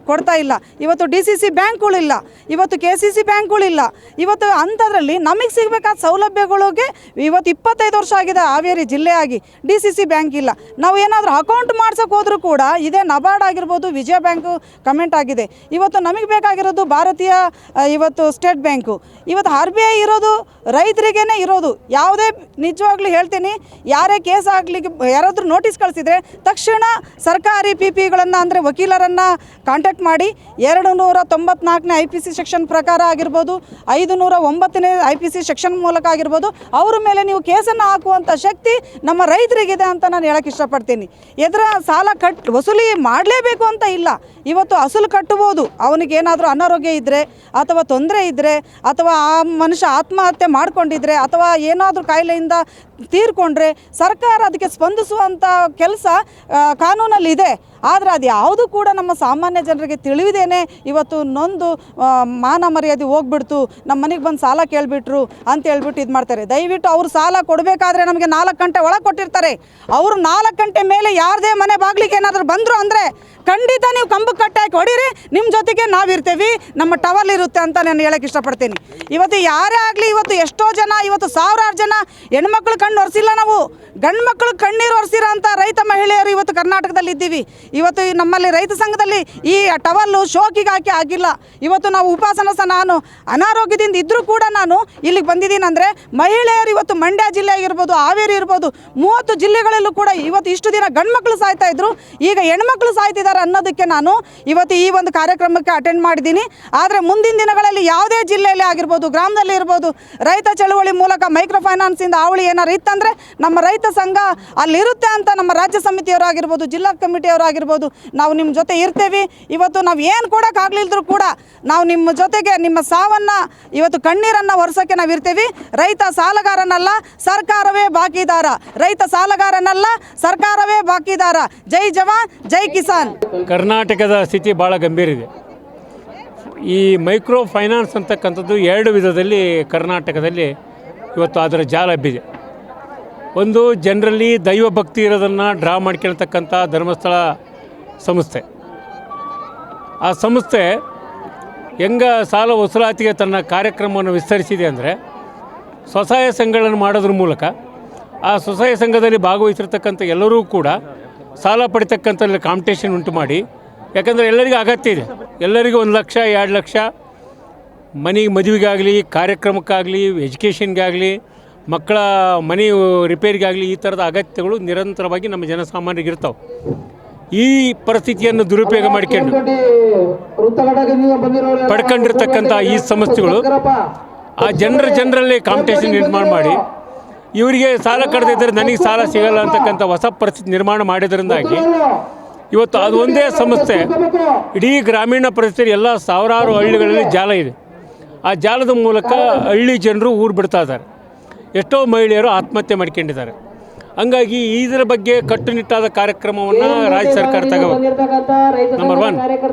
ಕೊಡ್ತಾ ಇಲ್ಲ. ಇವತ್ತು DCC ಬ್ಯಾಂಕ್ಗಳಿಲ್ಲ, ಇವತ್ತು KCC ಬ್ಯಾಂಕ್ಗಳಿಲ್ಲ. ಇವತ್ತು ಅಂಥದ್ರಲ್ಲಿ ನಮಗೆ ಸಿಗಬೇಕಾದ ಸೌಲಭ್ಯಗಳಿಗೆ ಇವತ್ತು 25 ವರ್ಷ ಆಗಿದೆ ಹಾವೇರಿ ಜಿಲ್ಲೆಯಾಗಿ DCC ಬ್ಯಾಂಕ್ ಇಲ್ಲ. ನಾವು ಏನಾದರೂ ಅಕೌಂಟ್ ಮಾಡ್ಸೋಕೆ ಹೋದರೂ ಕೂಡ ಇದೇ ನಬಾರ್ಡ್ ಆಗಿರ್ಬೋದು, ವಿಜಯ ಬ್ಯಾಂಕು ಕಮೆಂಟ್ ಆಗಿದೆ. ಇವತ್ತು ನಮಗೆ ಬೇಕಾಗಿರೋದು ಭಾರತೀಯ ಇವತ್ತು ಸ್ಟೇಟ್ ಬ್ಯಾಂಕು. ಇವತ್ತು RBI ಇರೋದು ರೈತರಿಗೇ ಇರೋದು. ಯಾವುದೇ ನಿಜವಾಗ್ಲೂ ಹೇಳ್ತೀನಿ, ಯಾರೇ ಕೇಸ್ ಆಗಲಿಕ್ಕೆ ಯಾರಾದರೂ ನೋಟಿಸ್ ಕಳಿಸಿದರೆ ತಕ್ಷಣ ಸರ್ಕಾರಿ PPಗಳನ್ನು ಅಂದರೆ ವಕೀಲರನ್ನು ಕಾಂಟ್ಯಾಕ್ಟ್ ಚೆಕ್ ಮಾಡಿ 294ನೇ IPC ಸೆಕ್ಷನ್ ಪ್ರಕಾರ ಆಗಿರ್ಬೋದು, 509ನೇ IPC ಸೆಕ್ಷನ್ ಮೂಲಕ ಆಗಿರ್ಬೋದು, ಅವ್ರ ಮೇಲೆ ನೀವು ಕೇಸನ್ನು ಹಾಕುವಂಥ ಶಕ್ತಿ ನಮ್ಮ ರೈತರಿಗಿದೆ ಅಂತ ನಾನು ಹೇಳಕ್ಕೆ ಇಷ್ಟಪಡ್ತೀನಿ. ಎದುರ ಸಾಲ ವಸೂಲಿ ಮಾಡಲೇಬೇಕು ಅಂತ ಇಲ್ಲ. ಇವತ್ತು ಅಸಲು ಕಟ್ಟಬೋದು. ಅವನಿಗೇನಾದರೂ ಅನಾರೋಗ್ಯ ಇದ್ದರೆ ಅಥವಾ ತೊಂದರೆ ಇದ್ದರೆ ಅಥವಾ ಆ ಮನುಷ್ಯ ಆತ್ಮಹತ್ಯೆ ಮಾಡಿಕೊಂಡಿದ್ರೆ ಅಥವಾ ಏನಾದರೂ ಕಾಯಿಲೆಯಿಂದ ತೀರ್ಕೊಂಡ್ರೆ ಸರ್ಕಾರ ಅದಕ್ಕೆ ಸ್ಪಂದಿಸುವಂಥ ಕೆಲಸ ಕಾನೂನಲ್ಲಿ ಇದೆ. ಆದರೆ ಅದು ಯಾವುದು ಕೂಡ ನಮ್ಮ ಸಾಮಾನ್ಯ ಜನರಿಗೆ ತಿಳಿದೇನೆ ಇವತ್ತು ನೊಂದು ಮಾನ ಮರ್ಯಾದೆ ಹೋಗ್ಬಿಡ್ತು, ನಮ್ಮ ಮನೆಗೆ ಬಂದು ಸಾಲ ಕೇಳಿಬಿಟ್ರು ಅಂತ ಹೇಳ್ಬಿಟ್ಟು ಇದು ಮಾಡ್ತಾರೆ. ದಯವಿಟ್ಟು ಅವರು ಸಾಲ ಕೊಡಬೇಕಾದ್ರೆ ನಮಗೆ 4 ಗಂಟೆ ಒಳಗೆ ಕೊಟ್ಟಿರ್ತಾರೆ. ಅವರು 4 ಗಂಟೆ ಮೇಲೆ ಯಾರದೇ ಮನೆ ಬಾಗಿಲಿಗೆ ಏನಾದರೂ ಬಂದರು ಅಂದರೆ ಖಂಡಿತ ನೀವು ಕಂಬಕ್ಕೆ ಕಟ್ಟಾಕಿ ಹೊಡೀರಿ, ನಿಮ್ಮ ಜೊತೆಗೆ ನಾವಿರ್ತೀವಿ, ನಮ್ಮ ಟವಲ್ ಇರುತ್ತೆ ಅಂತ ನಾನು ಹೇಳಕ್ಕೆ ಇಷ್ಟಪಡ್ತೀನಿ. ಇವತ್ತು ಯಾರೇ ಆಗಲಿ, ಇವತ್ತು ಎಷ್ಟೋ ಜನ, ಇವತ್ತು ಸಾವಿರಾರು ಜನ ಹೆಣ್ಮಕ್ಳು ಕಣ್ಣು ಒರೆಸಿಲ್ಲ, ನಾವು ಗಂಡು ಮಕ್ಕಳು ಕಣ್ಣೀರು ಒರೆಸಿರೋ ಅಂತ ರೈತ ಮಹಿಳೆಯರು ಇವತ್ತು ಕರ್ನಾಟಕದಲ್ಲಿ ಇದ್ದೀವಿ. ಇವತ್ತು ನಮ್ಮಲ್ಲಿ ರೈತ ಸಂಘದಲ್ಲಿ ಈ ಟವಲ್ಲು ಶೋಕಿಗೆ ಹಾಕಿ ಆಗಿಲ್ಲ. ಇವತ್ತು ನಾವು ಉಪವಾಸನ ಸಹ ನಾನು ಅನಾರೋಗ್ಯದಿಂದ ಇದ್ದರೂ ಕೂಡ ನಾನು ಇಲ್ಲಿಗೆ ಬಂದಿದ್ದೀನಿ ಅಂದರೆ ಮಹಿಳೆಯರು ಇವತ್ತು ಮಂಡ್ಯ ಜಿಲ್ಲೆ ಆಗಿರ್ಬೋದು, ಹಾವೇರಿ ಇರ್ಬೋದು, 30 ಜಿಲ್ಲೆಗಳಲ್ಲೂ ಕೂಡ ಇವತ್ತು ಇಷ್ಟು ದಿನ ಗಂಡು ಮಕ್ಕಳು ಸಾಯ್ತಾ ಇದ್ರು, ಈಗ ಹೆಣ್ಮಕ್ಳು ಸಾಯ್ತಿದ್ದಾರೆ ಅನ್ನೋದಕ್ಕೆ ನಾನು ಇವತ್ತು ಈ ಒಂದು ಕಾರ್ಯಕ್ರಮಕ್ಕೆ ಅಟೆಂಡ್ ಮಾಡಿದ್ದೀನಿ. ಆದರೆ ಮುಂದಿನ ದಿನಗಳಲ್ಲಿ ಯಾವುದೇ ಜಿಲ್ಲೆಯಲ್ಲಿ ಆಗಿರ್ಬೋದು, ಗ್ರಾಮದಲ್ಲಿ ಇರ್ಬೋದು, ರೈತ ಚಳುವಳಿ ಮೂಲಕ ಮೈಕ್ರೋ ಫೈನಾನ್ಸಿಂದ ಅವಳಿ ಏನಾರು ಇತ್ತಂದರೆ ನಮ್ಮ ರೈತ ಸಂಘ ಅಲ್ಲಿರುತ್ತೆ ಅಂತ ನಮ್ಮ ರಾಜ್ಯ ಸಮಿತಿಯವರಾಗಿರ್ಬೋದು, ಜಿಲ್ಲಾ ಕಮಿಟಿಯವರಾಗಿರ್ಬೋದು, ನಾವು ನಿಮ್ಮ ಜೊತೆ ಇರ್ತೇವೆ. ಇವತ್ತು ನಾವು ಏನು ಕೊಡೋಕ್ಕಾಗಲಿಲ್ಲದ್ರೂ ಕೂಡ ನಾವು ನಿಮ್ಮ ಜೊತೆಗೆ ನಿಮ್ಮ ಸಾವನ್ನು ಇವತ್ತು ಕಣ್ಣೀರನ್ನು ಒರೆಸೋಕ್ಕೆ ನಾವು ಇರ್ತೀವಿ. ರೈತ ಸಾಲಗಾರನಲ್ಲ, ಸರ್ಕಾರವೇ ಬಾಕಿದಾರ. ರೈತ ಸಾಲಗಾರನಲ್ಲ, ಸರ್ಕಾರವೇ ಬಾಕಿದಾರ. ಜೈ ಜವಾನ್, ಜೈ ಕಿಸಾನ್. ಕರ್ನಾಟಕದ ಸ್ಥಿತಿ ಭಾಳ ಗಂಭೀರ ಇದೆ. ಈ ಮೈಕ್ರೋ ಫೈನಾನ್ಸ್ ಅಂತಕ್ಕಂಥದ್ದು 2 ವಿಧದಲ್ಲಿ ಕರ್ನಾಟಕದಲ್ಲಿ ಇವತ್ತು ಅದರ ಜಾಲ ಹಬ್ಬಿದೆ. ಒಂದು ಜನರಲ್ಲಿ ದೈವ ಭಕ್ತಿ ಇರೋದನ್ನು ಡ್ರಾ ಮಾಡ್ಕೊಳ್ತಕ್ಕಂಥ ಧರ್ಮಸ್ಥಳ ಸಂಸ್ಥೆ. ಆ ಸಂಸ್ಥೆ ಹೆಂಗೆ ಸಾಲ ವಸೂಲಾತಿಗೆ ತನ್ನ ಕಾರ್ಯಕ್ರಮವನ್ನು ವಿಸ್ತರಿಸಿದೆ ಅಂದರೆ, ಸ್ವಸಹಾಯ ಸಂಘಗಳನ್ನು ಮಾಡೋದ್ರ ಮೂಲಕ ಆ ಸ್ವಸಹಾಯ ಸಂಘದಲ್ಲಿ ಭಾಗವಹಿಸಿರ್ತಕ್ಕಂಥ ಎಲ್ಲರೂ ಕೂಡ ಸಾಲ ಪಡಿತಕ್ಕಂಥಲ್ಲಿ ಕಾಂಪಿಟೇಷನ್ ಉಂಟು ಮಾಡಿ, ಯಾಕಂದರೆ ಎಲ್ಲರಿಗೂ ಅಗತ್ಯ ಇದೆ. ಎಲ್ಲರಿಗೂ 1 ಲಕ್ಷ 2 ಲಕ್ಷ ಮದುವೆಗಾಗಲಿ, ಕಾರ್ಯಕ್ರಮಕ್ಕಾಗಲಿ, ಎಜುಕೇಷನ್ಗಾಗಲಿ, ಮಕ್ಕಳ ಮನೆ ರಿಪೇರಿಗಾಗಲಿ ಈ ಥರದ ಅಗತ್ಯಗಳು ನಿರಂತರವಾಗಿ ನಮ್ಮ ಜನಸಾಮಾನ್ಯರಿಗೆ ಇರ್ತಾವೆ. ಈ ಪರಿಸ್ಥಿತಿಯನ್ನು ದುರುಪಯೋಗ ಮಾಡಿಕೊಂಡು ಪಡ್ಕೊಂಡಿರ್ತಕ್ಕಂಥ ಈ ಸಂಸ್ಥೆಗಳು ಆ ಜನರಲ್ಲಿ ಕಾಂಪಿಟೇಷನ್ ನಿರ್ಮಾಣ ಮಾಡಿ ಇವರಿಗೆ ಸಾಲ ಕಟ್ಟದಿದ್ದರೆ ನನಗೆ ಸಾಲ ಸಿಗಲ್ಲ ಅಂತಕ್ಕಂಥ ಹೊಸ ಪರಿಸ್ಥಿತಿ ನಿರ್ಮಾಣ ಮಾಡಿದ್ರಿಂದಾಗಿ ಇವತ್ತು ಅದು ಒಂದೇ ಸಂಸ್ಥೆ ಇಡೀ ಗ್ರಾಮೀಣ ಪರಿಸ್ಥಿತಿ ಎಲ್ಲ ಸಾವಿರಾರು ಹಳ್ಳಿಗಳಲ್ಲಿ ಜಾಲ ಇದೆ. ಆ ಜಾಲದ ಮೂಲಕ ಹಳ್ಳಿ ಜನರು ಊರು ಬಿಡ್ತಾ ಇದ್ದಾರೆ. ಎಷ್ಟೋ ಮಹಿಳೆಯರು ಆತ್ಮಹತ್ಯೆ ಮಾಡ್ಕೊಂಡಿದ್ದಾರೆ. ಹಂಗಾಗಿ ಇದರ ಬಗ್ಗೆ ಕಟ್ಟುನಿಟ್ಟಾದ ಕಾರ್ಯಕ್ರಮವನ್ನು ರಾಜ್ಯ ಸರ್ಕಾರ ತಗೋಬೇಕು. ನಂಬರ್ 1.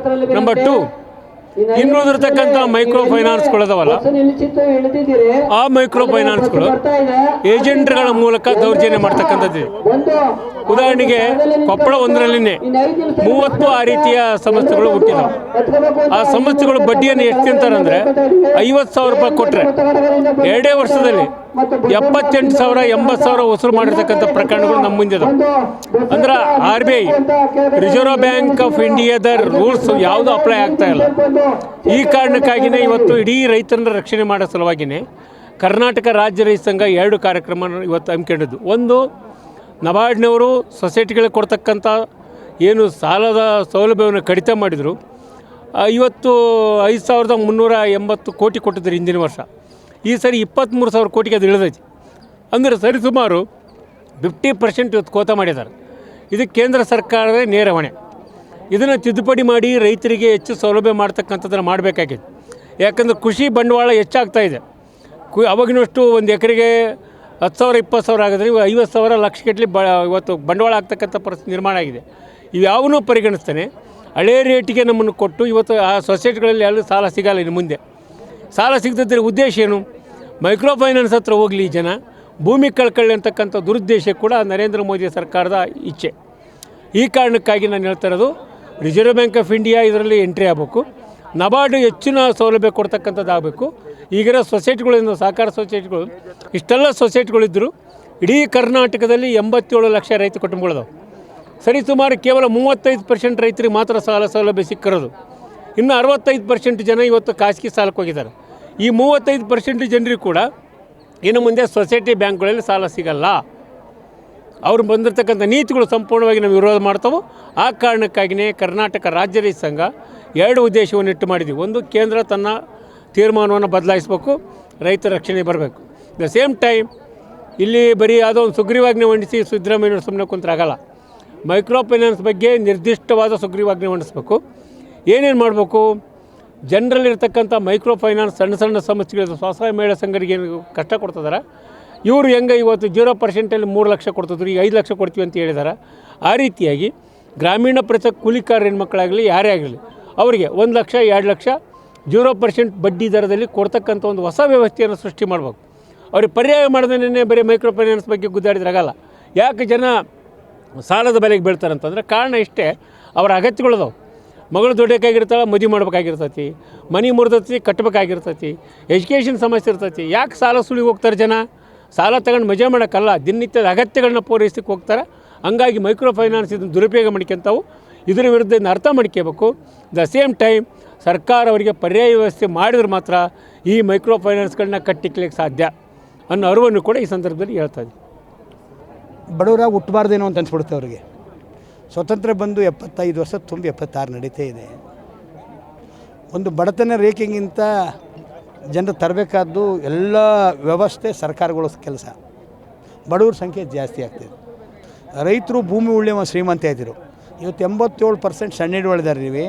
ನಂಬರ್ 2, ಇನ್ನುಳಿದಿರ್ತಕ್ಕಂಥ ಮೈಕ್ರೋ ಫೈನಾನ್ಸ್ಗಳದವಲ್ಲ, ಆ ಮೈಕ್ರೋ ಫೈನಾನ್ಸ್ಗಳು ಏಜೆಂಟ್ಗಳ ಮೂಲಕ ದೌರ್ಜನ್ಯ ಮಾಡ್ತಕ್ಕಂಥದ್ದು. ಉದಾಹರಣೆಗೆ ಕೊಪ್ಪಳ 1ರಲ್ಲಿನೇ 30 ಆ ರೀತಿಯ ಸಂಸ್ಥೆಗಳು ಹುಟ್ಟಿದವು. ಆ ಸಂಸ್ಥೆಗಳು ಬಡ್ಡಿಯನ್ನು ಎಷ್ಟು ತಿಂತಾರೆ ಅಂದರೆ 50,000 ರೂಪಾಯಿ ಕೊಟ್ಟರೆ 2 ವರ್ಷದಲ್ಲಿ 78,000 80,000 ವಸೂಲು ಮಾಡಿರ್ತಕ್ಕಂಥ ಪ್ರಕರಣಗಳು ನಮ್ಮ ಮುಂದಿದೆ. ಅಂದ್ರೆ RBI, ರಿಸರ್ವ್ ಬ್ಯಾಂಕ್ ಆಫ್ ಇಂಡಿಯಾದ ರೂಲ್ಸ್ ಯಾವುದು ಅಪ್ಲೈ ಆಗ್ತಾ ಇಲ್ಲ. ಈ ಕಾರಣಕ್ಕಾಗಿಯೇ ಇವತ್ತು ಇಡೀ ರೈತರನ್ನ ರಕ್ಷಣೆ ಮಾಡೋ ಸಲುವಾಗಿಯೇ ಕರ್ನಾಟಕ ರಾಜ್ಯ ರೈತ ಸಂಘ 2 ಕಾರ್ಯಕ್ರಮ ಇವತ್ತು ಹಮ್ಮಿಕೊಂಡಿದ್ದು. ಒಂದು, ನಬಾರ್ಡ್ನವರು ಸೊಸೈಟಿಗಳಿಗೆ ಕೊಡ್ತಕ್ಕಂಥ ಏನು ಸಾಲದ ಸೌಲಭ್ಯವನ್ನು ಕಡಿತ ಮಾಡಿದರು. ಇವತ್ತು 5,380 ಕೋಟಿ ಕೊಟ್ಟಿದ್ದಾರೆ ಹಿಂದಿನ ವರ್ಷ. ಈ ಸರಿ 23,000 ಕೋಟಿಗೆ ಅದು ಇಳಿದೈತಿ. ಅಂದರೆ ಸರಿಸುಮಾರು 50% ಇವತ್ತು ಕೋತ ಮಾಡಿದ್ದಾರೆ. ಇದಕ್ಕೆ ಕೇಂದ್ರ ಸರ್ಕಾರವೇ ನೇರ ಹೊಣೆ. ಇದನ್ನು ತಿದ್ದುಪಡಿ ಮಾಡಿ ರೈತರಿಗೆ ಹೆಚ್ಚು ಸೌಲಭ್ಯ ಮಾಡ್ತಕ್ಕಂಥದ್ದನ್ನು ಮಾಡಬೇಕಾಗಿದೆ. ಯಾಕಂದರೆ ಕೃಷಿ ಬಂಡವಾಳ ಹೆಚ್ಚಾಗ್ತಾಯಿದೆ. ಅವಾಗಿನಷ್ಟು ಒಂದು ಎಕರೆಗೆ 10,000 20,000 ಆಗಿದ್ರೆ 50,000 ಲಕ್ಷಗಟ್ಟಲೆ ಇವತ್ತು ಬಂಡವಾಳ ಆಗ್ತಕ್ಕಂಥ ಪರಿಸ್ಥಿತಿ ನಿರ್ಮಾಣ ಆಗಿದೆ. ಇವ್ಯಾವನ್ನೂ ಪರಿಗಣಿಸ್ತಾನೆ ಹಳೇ ರೇಟಿಗೆ ನಮ್ಮನ್ನು ಕೊಟ್ಟು ಇವತ್ತು ಆ ಸೊಸೈಟಿಗಳಲ್ಲಿ ಎಲ್ಲೂ ಸಾಲ ಸಿಗಲ್ಲ. ಇನ್ನು ಮುಂದೆ ಸಾಲ ಸಿಗದಿದ್ದರೆ ಉದ್ದೇಶ ಏನು? ಮೈಕ್ರೋ ಫೈನಾನ್ಸ್ ಹತ್ರ ಹೋಗಲಿ ಜನ, ಭೂಮಿ ಕಳ್ಕೊಳ್ಳಿ ಅಂತಕ್ಕಂಥ ದುರುದ್ದೇಶ ಕೂಡ ನರೇಂದ್ರ ಮೋದಿ ಸರ್ಕಾರದ ಇಚ್ಛೆ. ಈ ಕಾರಣಕ್ಕಾಗಿ ನಾನು ಹೇಳ್ತಾ ಇರೋದು, ರಿಸರ್ವ್ ಬ್ಯಾಂಕ್ ಆಫ್ ಇಂಡಿಯಾ ಇದರಲ್ಲಿ ಎಂಟ್ರಿ ಆಗಬೇಕು. ನಬಾರ್ಡು ಹೆಚ್ಚಿನ ಸೌಲಭ್ಯ ಕೊಡ್ತಕ್ಕಂಥದ್ದು ಆಗಬೇಕು. ಈಗಿರೋ ಸೊಸೈಟಿಗಳಿಂದ ಸಹಕಾರ ಸೊಸೈಟಿಗಳು ಇಷ್ಟೆಲ್ಲ ಸೊಸೈಟಿಗಳಿದ್ದರು. ಇಡೀ ಕರ್ನಾಟಕದಲ್ಲಿ 87 ಲಕ್ಷ ರೈತ ಕುಟುಂಬಗಳಿದಾವೆ. ಸರಿಸುಮಾರು ಕೇವಲ 35% ರೈತರಿಗೆ ಮಾತ್ರ ಸಾಲ ಸೌಲಭ್ಯ ಸಿಕ್ಕಿರೋದು. ಇನ್ನು 65% ಜನ ಇವತ್ತು ಖಾಸಗಿ ಸಾಲಕ್ಕೆ ಹೋಗಿದ್ದಾರೆ. ಈ 35% ಜನರಿಗೂ ಕೂಡ ಇನ್ನು ಮುಂದೆ ಸೊಸೈಟಿ ಬ್ಯಾಂಕ್ಗಳಲ್ಲಿ ಸಾಲ ಸಿಗಲ್ಲ. ಅವ್ರು ಬಂದಿರತಕ್ಕಂಥ ನೀತಿಗಳು ಸಂಪೂರ್ಣವಾಗಿ ನಾವು ವಿರೋಧ ಮಾಡ್ತಾವೆ. ಆ ಕಾರಣಕ್ಕಾಗಿಯೇ ಕರ್ನಾಟಕ ರಾಜ್ಯ ರೈತ ಸಂಘ 2 ಉದ್ದೇಶವನ್ನು ಇಟ್ಟು ಮಾಡಿದ್ದೀವಿ. ಒಂದು, ಕೇಂದ್ರ ತನ್ನ ತೀರ್ಮಾನವನ್ನು ಬದಲಾಯಿಸಬೇಕು, ರೈತರ ರಕ್ಷಣೆ ಬರಬೇಕು. ದ ಸೇಮ್ ಟೈಮ್ ಇಲ್ಲಿ ಬರೀ ಯಾವುದೋ ಒಂದು ಸುಗ್ರೀವಾಜ್ಞೆ ಹೊಂದಿಸಿ ಸಿದ್ದರಾಮಯ್ಯನವರು ಸುಮ್ಮನೆ ಕುಂತ್ರಾಗಲ್ಲ. ಮೈಕ್ರೋ ಫೈನಾನ್ಸ್ ಬಗ್ಗೆ ನಿರ್ದಿಷ್ಟವಾದ ಸುಗ್ರೀವಾಜ್ಞೆ ಹೊಂದಿಸಬೇಕು. ಏನೇನು ಮಾಡಬೇಕು, ಜನರಲ್ಲಿರ್ತಕ್ಕಂಥ ಮೈಕ್ರೋ ಫೈನಾನ್ಸ್ ಸಣ್ಣ ಸಣ್ಣ ಸಮಸ್ಯೆಗಳು ಸ್ವಸಹಾಯ ಮಹಿಳಾ ಸಂಘರಿಗೆ ಏನು ಕಷ್ಟ ಕೊಡ್ತಿದ್ದಾರೆ, ಇವರು ಹೆಂಗೆ ಇವತ್ತು 0% 3 ಲಕ್ಷ ಕೊಡ್ತಿದ್ರು, ಈಗ 5 ಲಕ್ಷ ಕೊಡ್ತೀವಿ ಅಂತ ಹೇಳಿದ್ದಾರೆ. ಆ ರೀತಿಯಾಗಿ ಗ್ರಾಮೀಣ ಪ್ರದೇಶ ಕೂಲಿಕಾರ ಹೆಣ್ಮಕ್ಳಾಗಲಿ ಯಾರೇ ಆಗಲಿ ಅವರಿಗೆ 1 ಲಕ್ಷ 2 ಲಕ್ಷ 0% ಬಡ್ಡಿ ದರದಲ್ಲಿ ಕೊಡ್ತಕ್ಕಂಥ ಒಂದು ಹೊಸ ವ್ಯವಸ್ಥೆಯನ್ನು ಸೃಷ್ಟಿ ಮಾಡಬೇಕು. ಅವ್ರಿಗೆ ಪರ್ಯಾಯ ಮಾಡಿದ್ರೆ ಬರೀ ಮೈಕ್ರೋ ಫೈನಾನ್ಸ್ ಬಗ್ಗೆ ಗುದ್ದಾಡಿದ್ರಾಗಲ್ಲ. ಯಾಕೆ ಜನ ಸಾಲದ ಬೆಲೆಗೆ ಬೀಳ್ತಾರಂತಂದರೆ ಕಾರಣ ಇಷ್ಟೇ, ಅವರ ಅಗತ್ಯಗಳದಾವೆ. ಮಗಳು ದುಡಿಯೋಕ್ಕಾಗಿರ್ತಾಳೆ, ಮದುವೆ ಮಾಡ್ಬೇಕಾಗಿರ್ತೈತಿ, ಮನೆ ಮುರಿದೈತಿ ಕಟ್ಟಬೇಕಾಗಿರ್ತೈತಿ, ಎಜುಕೇಷನ್ ಸಮಸ್ಯೆ ಇರ್ತೈತಿ. ಯಾಕೆ ಸಾಲ ಸುಳಿಗೆ ಹೋಗ್ತಾರೆ ಜನ? ಸಾಲ ತಗೊಂಡು ಮಜಾ ಮಾಡೋಕ್ಕಲ್ಲ, ದಿನನಿತ್ಯದ ಅಗತ್ಯಗಳನ್ನ ಪೂರೈಸಕ್ಕೆ ಹೋಗ್ತಾರೆ. ಹಂಗಾಗಿ ಮೈಕ್ರೋ ಫೈನಾನ್ಸ್ ಇದನ್ನು ದುರುಪಯೋಗ ಮಾಡ್ಕೊಂತಾವು. ಇದರ ವಿರುದ್ಧ ಇದನ್ನು ಅರ್ಥ ಮಾಡ್ಕೋಬೇಕು. ದ ಸೇಮ್ ಟೈಮ್ ಸರ್ಕಾರ ಅವರಿಗೆ ಪರ್ಯಾಯ ವ್ಯವಸ್ಥೆ ಮಾಡಿದ್ರೆ ಮಾತ್ರ ಈ ಮೈಕ್ರೋ ಫೈನಾನ್ಸ್ಗಳನ್ನ ಕಟ್ಟಿಕ್ಲಿಕ್ಕೆ ಸಾಧ್ಯ ಅನ್ನೋ ಅರಿವನ್ನು ಕೂಡ ಈ ಸಂದರ್ಭದಲ್ಲಿ ಹೇಳ್ತಾ ಇದ್ದೀವಿ. ಬಡವರಾಗಿ ಹುಟ್ಟಬಾರ್ದೇನೋ ಅಂತ ಅನ್ಸ್ಬಿಡುತ್ತೆ ಅವರಿಗೆ. ಸ್ವತಂತ್ರ ಬಂದು 75 ವರ್ಷ ತುಂಬಿ 76 ನಡೀತಾ ಇದೆ. ಒಂದು ಬಡತನ ರೇಖೆಗಿಂತ ಜನರು ತರಬೇಕಾದ್ದು ಎಲ್ಲ ವ್ಯವಸ್ಥೆ ಸರ್ಕಾರಗಳ ಕೆಲಸ. ಬಡವ್ರ ಸಂಖ್ಯೆ ಜಾಸ್ತಿ ಆಗ್ತಿದೆ. ರೈತರು ಭೂಮಿ ಉಳ್ಳೆವ ಶ್ರೀಮಂತ ಇದ್ದರು. ಇವತ್ತು 87% ಸಣ್ಣ ಹಿಡುವಳಿದಾರರಿವೆ.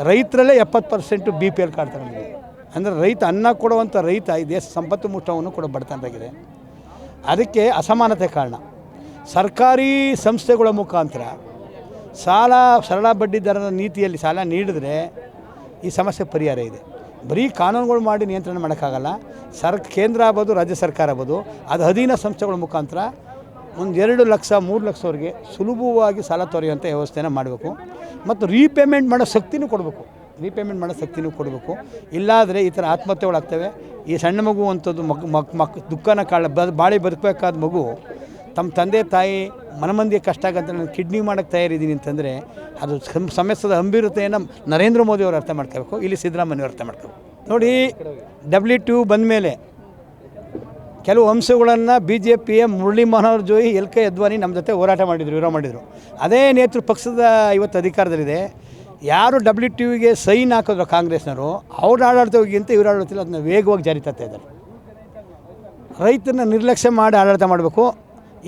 ರೈತರಲ್ಲೇ 70% BPL ಕಾರ್ಡ್ ತಗೊಂಡಿದ್ದೀವಿ. ಅಂದರೆ ರೈತ ಅನ್ನ ಕೊಡುವಂಥ ರೈತ ಈ ದೇಶ ಸಂಪತ್ತು ಮುಟ್ಟವನ್ನು ಕೂಡ ಬಡತನದಾಗಿದೆ. ಅದಕ್ಕೆ ಅಸಮಾನತೆ ಕಾರಣ. ಸರ್ಕಾರಿ ಸಂಸ್ಥೆಗಳ ಮುಖಾಂತರ ಸರಳ ಬಡ್ಡಿ ದರದ ನೀತಿಯಲ್ಲಿ ಸಾಲ ನೀಡಿದ್ರೆ ಈ ಸಮಸ್ಯೆ ಪರಿಹಾರ ಇದೆ. ಬರೀ ಕಾನೂನುಗಳು ಮಾಡಿ ನಿಯಂತ್ರಣ ಮಾಡೋಕ್ಕಾಗಲ್ಲ. ಕೇಂದ್ರ ಆಗ್ಬೋದು, ರಾಜ್ಯ ಸರ್ಕಾರ ಆಗ್ಬೋದು, ಅದು ಅಧೀನ ಸಂಸ್ಥೆಗಳ ಮುಖಾಂತರ ಒಂದು 2 ಲಕ್ಷ 3 ಲಕ್ಷವರೆಗೆ ಸುಲಭವಾಗಿ ಸಾಲ ತೊರೆಯುವಂಥ ವ್ಯವಸ್ಥೆನ ಮಾಡಬೇಕು. ಮತ್ತು ರೀಪೇಮೆಂಟ್ ಮಾಡೋ ಶಕ್ತಿನೂ ಕೊಡಬೇಕು. ಇಲ್ಲಾದರೆ ಈ ಥರ ಆತ್ಮಹತ್ಯೆಗಳಾಗ್ತವೆ. ಈ ಸಣ್ಣ ಮಗು ಅಂಥದ್ದು ದುಃಖನ ಬಾಳಿ ಬದುಕಬೇಕಾದ ಮಗು ತಮ್ಮ ತಂದೆ ತಾಯಿ ಮನಮಂದಿಗೆ ಕಷ್ಟ ಆಗಂತ ನಾನು ಕಿಡ್ನಿ ಮಾಡೋಕ್ಕೆ ತಯಾರಿದ್ದೀನಿ ಅಂತಂದರೆ ಅದು ಸಮಸ್ಯೆದ ಗಂಭೀರತೆಯನ್ನು ನರೇಂದ್ರ ಮೋದಿ ಅವರು ಅರ್ಥ ಮಾಡ್ಕೋಬೇಕು, ಇಲ್ಲಿ ಸಿದ್ದರಾಮಯ್ಯವರು ಅರ್ಥ ಮಾಡ್ಕೋಬೇಕು. ನೋಡಿ, WTO ಬಂದ ಮೇಲೆ ಕೆಲವು ಅಂಶಗಳನ್ನು BJPಯ ಮುರಳಿ ಮನೋಹರ್ ಜೋಯಿ, LK ಅದ್ವಾನಿ ನಮ್ಮ ಜೊತೆ ವಿರೋಧ ಮಾಡಿದರು. ಅದೇ ಪಕ್ಷದ ಇವತ್ತು ಅಧಿಕಾರದಲ್ಲಿದೆ. ಯಾರು WTOಗೆ ಸೈನ್ ಹಾಕಿದ್ರು ಕಾಂಗ್ರೆಸ್ನವರು, ಅವ್ರ ಆಡಳಿತವಾಗಿಂತ ಇವ್ರು ಆಡಳಿತ ಅದನ್ನ ವೇಗವಾಗಿ ಜಾರಿ ತರ್ತಾ ಇದ್ದಾರೆ. ರೈತರನ್ನ ನಿರ್ಲಕ್ಷ್ಯ ಮಾಡಿ ಆಡಳಿತ ಮಾಡಬೇಕು.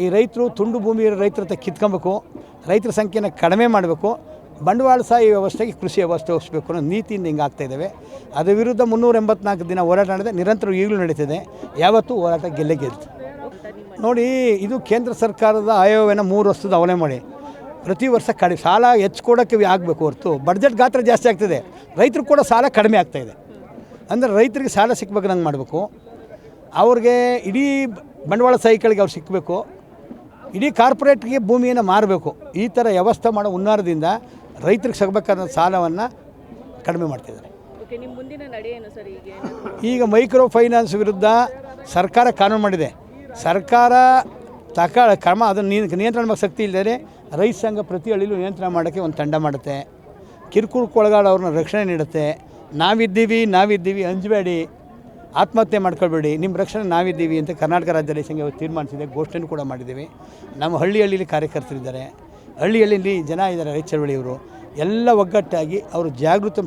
ಈ ರೈತರು ತುಂಡು ಭೂಮಿ ರೈತರ ಹತ್ರ ಕಿತ್ಕೊಬೇಕು, ರೈತರ ಸಂಖ್ಯೆನ ಕಡಿಮೆ ಮಾಡಬೇಕು, ಬಂಡವಾಳಶಾಹಿ ವ್ಯವಸ್ಥೆಗೆ ಕೃಷಿ ವ್ಯವಸ್ಥೆ ಒಪ್ಪಿಸಬೇಕು ಅನ್ನೋ ನೀತಿಯಿಂದ ಹಿಂಗೆ ಆಗ್ತಾ ಇದ್ದಾವೆ. ಅದರ ವಿರುದ್ಧ 384 ದಿನ ಹೋರಾಟ ನಡೆದಿದೆ, ನಿರಂತರ ಈಗಲೂ ನಡೀತಿದೆ. ಯಾವತ್ತೂ ಹೋರಾಟ ಗೆದ್ದು. ನೋಡಿ, ಇದು ಕೇಂದ್ರ ಸರ್ಕಾರದ ಆಯವ್ಯನ 3 ವರ್ಷದ ಅವಲಂಬನೆ ಮಾಡಿ ಪ್ರತಿ ವರ್ಷ ಸಾಲ ಹೆಚ್ಚಿಕೊಡೋಕ್ಕೆ ಆಗಬೇಕು ಹೊರತು ಬಡ್ಜೆಟ್ ಗಾತ್ರ ಜಾಸ್ತಿ ಆಗ್ತಿದೆ, ರೈತರು ಕೂಡ ಸಾಲ ಕಡಿಮೆ ಆಗ್ತಾಯಿದೆ. ಅಂದರೆ ರೈತರಿಗೆ ಸಾಲ ಸಿಕ್ಬೇಕು ನಂಗೆ ಮಾಡಬೇಕು, ಅವ್ರಿಗೆ ಇಡೀ ಬಂಡವಾಳ ಸೈಕಲ್ಗೆ ಅವ್ರು ಸಿಕ್ಕಬೇಕು, ಇಡೀ ಕಾರ್ಪೊರೇಟ್ಗೆ ಭೂಮಿಯನ್ನು ಮಾರಬೇಕು. ಈ ಥರ ವ್ಯವಸ್ಥೆ ಮಾಡೋ ಹುನ್ನಾರದಿಂದ ರೈತರಿಗೆ ಸಿಗಬೇಕಾದ ಸಾಲವನ್ನು ಕಡಿಮೆ ಮಾಡ್ತಿದ್ದಾರೆ. ಈಗ ಮೈಕ್ರೋ ಫೈನಾನ್ಸ್ ವಿರುದ್ಧ ಸರ್ಕಾರ ಕಾನೂನು ಮಾಡಿದೆ. ಸರ್ಕಾರ ಕ್ರಮ ಅದನ್ನು ನಿಯಂತ್ರಣ ಮಾಡೋ ಶಕ್ತಿ ಇಲ್ಲದೆ ರೈತ ಸಂಘ ಪ್ರತಿ ಹಳ್ಳಿಲೂ ನಿಯಂತ್ರಣ ಮಾಡೋಕ್ಕೆ ಒಂದು ತಂಡ ಮಾಡುತ್ತೆ. ಕಿರುಕುಳಕ್ಕೊಳಗಾಡೋರನ್ನ ರಕ್ಷಣೆ ನೀಡುತ್ತೆ. ನಾವಿದ್ದೀವಿ ಅಂಜಬೇಡಿ, ಆತ್ಮಹತ್ಯೆ ಮಾಡ್ಕೊಳ್ಬೇಡಿ, ನಿಮ್ಮ ರಕ್ಷಣೆ ನಾವಿದ್ದೀವಿ ಅಂತ ಕರ್ನಾಟಕ ರಾಜ್ಯ ರೈತ ಸಂಘ ತೀರ್ಮಾನಿಸಿದೆ. ಗೋಷ್ಠಿಯನ್ನು ಕೂಡ ಮಾಡಿದ್ದೀವಿ. ನಮ್ಮ ಹಳ್ಳಿಯಲ್ಲಿ ಕಾರ್ಯಕರ್ತರಿದ್ದಾರೆ, ಹಳ್ಳಿಯಲ್ಲಿ ಜನ ಇದ್ದಾರೆ, ರೈತ ಚಳವಳಿಯವರು ಎಲ್ಲ ಒಗ್ಗಟ್ಟಾಗಿ ಅವರು ಜಾಗೃತಿ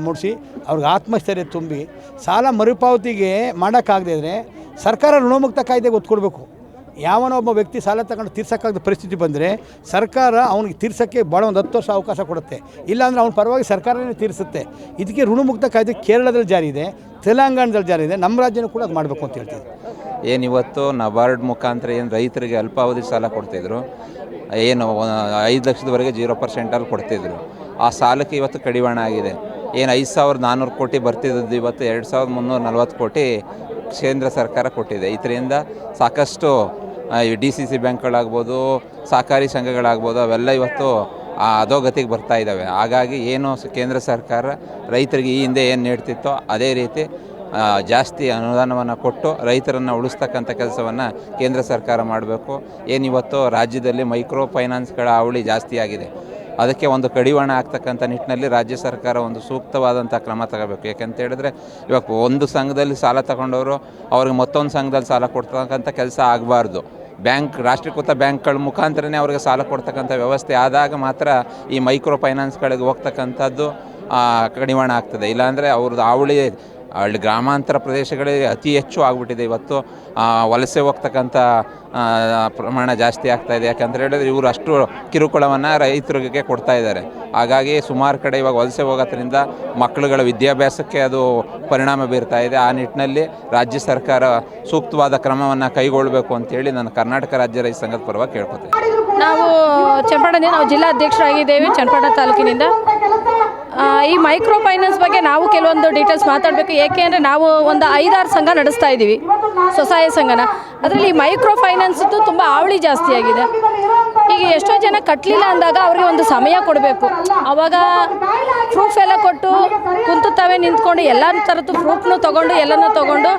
ಮೂಡಿಸಿ ಅವ್ರಿಗೆ ಆತ್ಮಸ್ಥೈರ್ಯ ತುಂಬಿ ಸಾಲ ಮರುಪಾವತಿಗೆ ಮಾಡೋಕ್ಕಾಗದೇ ಇದ್ದರೆ ಸರ್ಕಾರ ಋಣಮುಕ್ತ ಕಾಯ್ದೆಗೆ ಒತ್ತು ಕೊಡಬೇಕು. ಯಾವನೋ ಒಬ್ಬ ವ್ಯಕ್ತಿ ಸಾಲ ತಗೊಂಡು ತೀರ್ಸೋಕ್ಕಾಗದ ಪರಿಸ್ಥಿತಿ ಬಂದರೆ ಸರ್ಕಾರ ಅವನಿಗೆ ತೀರ್ಸೋಕ್ಕೆ ಭಾಳ ಒಂದು 10 ವರ್ಷ ಅವಕಾಶ ಕೊಡುತ್ತೆ. ಇಲ್ಲಾಂದರೆ ಅವನ ಪರವಾಗಿ ಸರ್ಕಾರನೇ ತೀರಿಸುತ್ತೆ. ಇದಕ್ಕೆ ಋಣಮುಕ್ತ ಕಾಯ್ದೆ ಕೇರಳದಲ್ಲಿ ಜಾರಿ ಇದೆ, ತೆಲಂಗಾಣದಲ್ಲಿ ಜಾರಿ ಇದೆ, ನಮ್ಮ ರಾಜ್ಯನೂ ಕೂಡ ಅದು ಮಾಡಬೇಕು ಅಂತ ಹೇಳ್ತೀವಿ. ಏನಿವತ್ತು ನಬಾರ್ಡ್ ಮುಖಾಂತರ ಏನು ರೈತರಿಗೆ ಅಲ್ಪಾವಧಿ ಸಾಲ ಕೊಡ್ತಿದ್ರು, ಏನು 5 ಲಕ್ಷದವರೆಗೆ 0% ಕೊಡ್ತಿದ್ರು, ಆ ಸಾಲಕ್ಕೆ ಇವತ್ತು ಕಡಿವಾಣ ಆಗಿದೆ. ಏನು 5,400 ಕೋಟಿ ಬರ್ತಿದ್ದದ್ದು ಇವತ್ತು 2,340 ಕೋಟಿ ಕೇಂದ್ರ ಸರ್ಕಾರ ಕೊಟ್ಟಿದೆ. ಇದರಿಂದ ಸಾಕಷ್ಟು DCC ಬ್ಯಾಂಕ್ಗಳಾಗ್ಬೋದು, ಸಹಕಾರಿ ಸಂಘಗಳಾಗ್ಬೋದು, ಅವೆಲ್ಲ ಇವತ್ತು ಅಧೋಗತಿಗೆ ಬರ್ತಾ ಇದ್ದಾವೆ. ಹಾಗಾಗಿ ಏನು ಕೇಂದ್ರ ಸರ್ಕಾರ ರೈತರಿಗೆ ಈ ಹಿಂದೆ ಏನು ನೀಡ್ತಿತ್ತೋ ಅದೇ ರೀತಿ ಜಾಸ್ತಿ ಅನುದಾನವನ್ನು ಕೊಟ್ಟು ರೈತರನ್ನು ಉಳಿಸ್ತಕ್ಕಂಥ ಕೆಲಸವನ್ನು ಕೇಂದ್ರ ಸರ್ಕಾರ ಮಾಡಬೇಕು. ಏನಿವತ್ತು ರಾಜ್ಯದಲ್ಲಿ ಮೈಕ್ರೋ ಫೈನಾನ್ಸ್ಗಳ ಹಾವಳಿ ಜಾಸ್ತಿ ಆಗಿದೆ, ಅದಕ್ಕೆ ಒಂದು ಕಡಿವಾಣ ಆಗ್ತಕ್ಕಂಥ ನಿಟ್ಟಿನಲ್ಲಿ ರಾಜ್ಯ ಸರ್ಕಾರ ಒಂದು ಸೂಕ್ತವಾದಂಥ ಕ್ರಮ ತಗೋಬೇಕು. ಯಾಕೆಂತ ಹೇಳಿದ್ರೆ ಇವಾಗ ಒಂದು ಸಂಘದಲ್ಲಿ ಸಾಲ ತಗೊಂಡವರು ಅವ್ರಿಗೆ ಮತ್ತೊಂದು ಸಂಘದಲ್ಲಿ ಸಾಲ ಕೊಡ್ತಕ್ಕಂಥ ಕೆಲಸ ಆಗಬಾರ್ದು. ರಾಷ್ಟ್ರೀಕೃತ ಬ್ಯಾಂಕ್ಗಳ ಮುಖಾಂತರನೇ ಅವ್ರಿಗೆ ಸಾಲ ಕೊಡ್ತಕ್ಕಂಥ ವ್ಯವಸ್ಥೆ ಆದಾಗ ಮಾತ್ರ ಈ ಮೈಕ್ರೋ ಫೈನಾನ್ಸ್ಗಳಿಗೆ ಹೋಗ್ತಕ್ಕಂಥದ್ದು ಕಡಿವಾಣ ಆಗ್ತದೆ. ಇಲ್ಲಾಂದರೆ ಅವ್ರದ್ದು ಹಳ್ಳಿ ಗ್ರಾಮಾಂತರ ಪ್ರದೇಶಗಳಿಗೆ ಅತಿ ಹೆಚ್ಚು ಆಗಿಬಿಟ್ಟಿದೆ. ಇವತ್ತು ವಲಸೆ ಹೋಗ್ತಕ್ಕಂಥ ಪ್ರಮಾಣ ಜಾಸ್ತಿ ಆಗ್ತಾಯಿದೆ. ಯಾಕಂತ ಹೇಳಿದ್ರೆ ಇವರು ಅಷ್ಟು ಕಿರುಕುಳವನ್ನು ರೈತರಿಗೆ ಕೊಡ್ತಾ ಇದ್ದಾರೆ. ಹಾಗಾಗಿ ಸುಮಾರು ಕಡೆ ಇವಾಗ ವಲಸೆ ಹೋಗೋದ್ರಿಂದ ಮಕ್ಕಳುಗಳ ವಿದ್ಯಾಭ್ಯಾಸಕ್ಕೆ ಅದು ಪರಿಣಾಮ ಬೀರ್ತಾ ಇದೆ. ಆ ನಿಟ್ಟಿನಲ್ಲಿ ರಾಜ್ಯ ಸರ್ಕಾರ ಸೂಕ್ತವಾದ ಕ್ರಮವನ್ನು ಕೈಗೊಳ್ಳಬೇಕು ಅಂತೇಳಿ ನಾನು ಕರ್ನಾಟಕ ರಾಜ್ಯ ರೈತ ಸಂಘದ ಪರವಾಗಿ ಕೇಳ್ಕೊತೀನಿ. ನಾವು ಚನ್ನಪಟ್ಟಣದಿಂದ ನಾವು ಜಿಲ್ಲಾ ಅಧ್ಯಕ್ಷರಾಗಿದ್ದೇವೆ ಚನ್ನಪಟ್ಟಣ ತಾಲೂಕಿನಿಂದ. ಈ ಮೈಕ್ರೋ ಫೈನಾನ್ಸ್ ಬಗ್ಗೆ ನಾವು ಕೆಲವೊಂದು ಡೀಟೇಲ್ಸ್ ಮಾತಾಡಬೇಕು. ಏಕೆ ಅಂದರೆ ನಾವು ಒಂದು 5-6 ಸಂಘ ನಡೆಸ್ತಾ ಇದ್ದೀವಿ, ಸ್ವಸಹಾಯ ಸಂಘನ. ಅದರಲ್ಲಿ ಈ ಮೈಕ್ರೋ ಫೈನಾನ್ಸ್ದು ತುಂಬ ಹಾವಳಿ ಜಾಸ್ತಿ ಆಗಿದೆ. ಈಗ ಎಷ್ಟೋ ಜನ ಕಟ್ಟಲಿಲ್ಲ ಅಂದಾಗ ಅವರಿಗೆ ಒಂದು ಸಮಯ ಕೊಡಬೇಕು. ಆವಾಗ ಪ್ರೂಫ್ ಎಲ್ಲ ಕೊಟ್ಟು ಕುಂತುತ್ತವೆ ನಿಂತ್ಕೊಂಡು ಎಲ್ಲ ಥರದ್ದು ಪ್ರೂಫ್ನು ತೊಗೊಂಡು ಎಲ್ಲನೂ ತೊಗೊಂಡು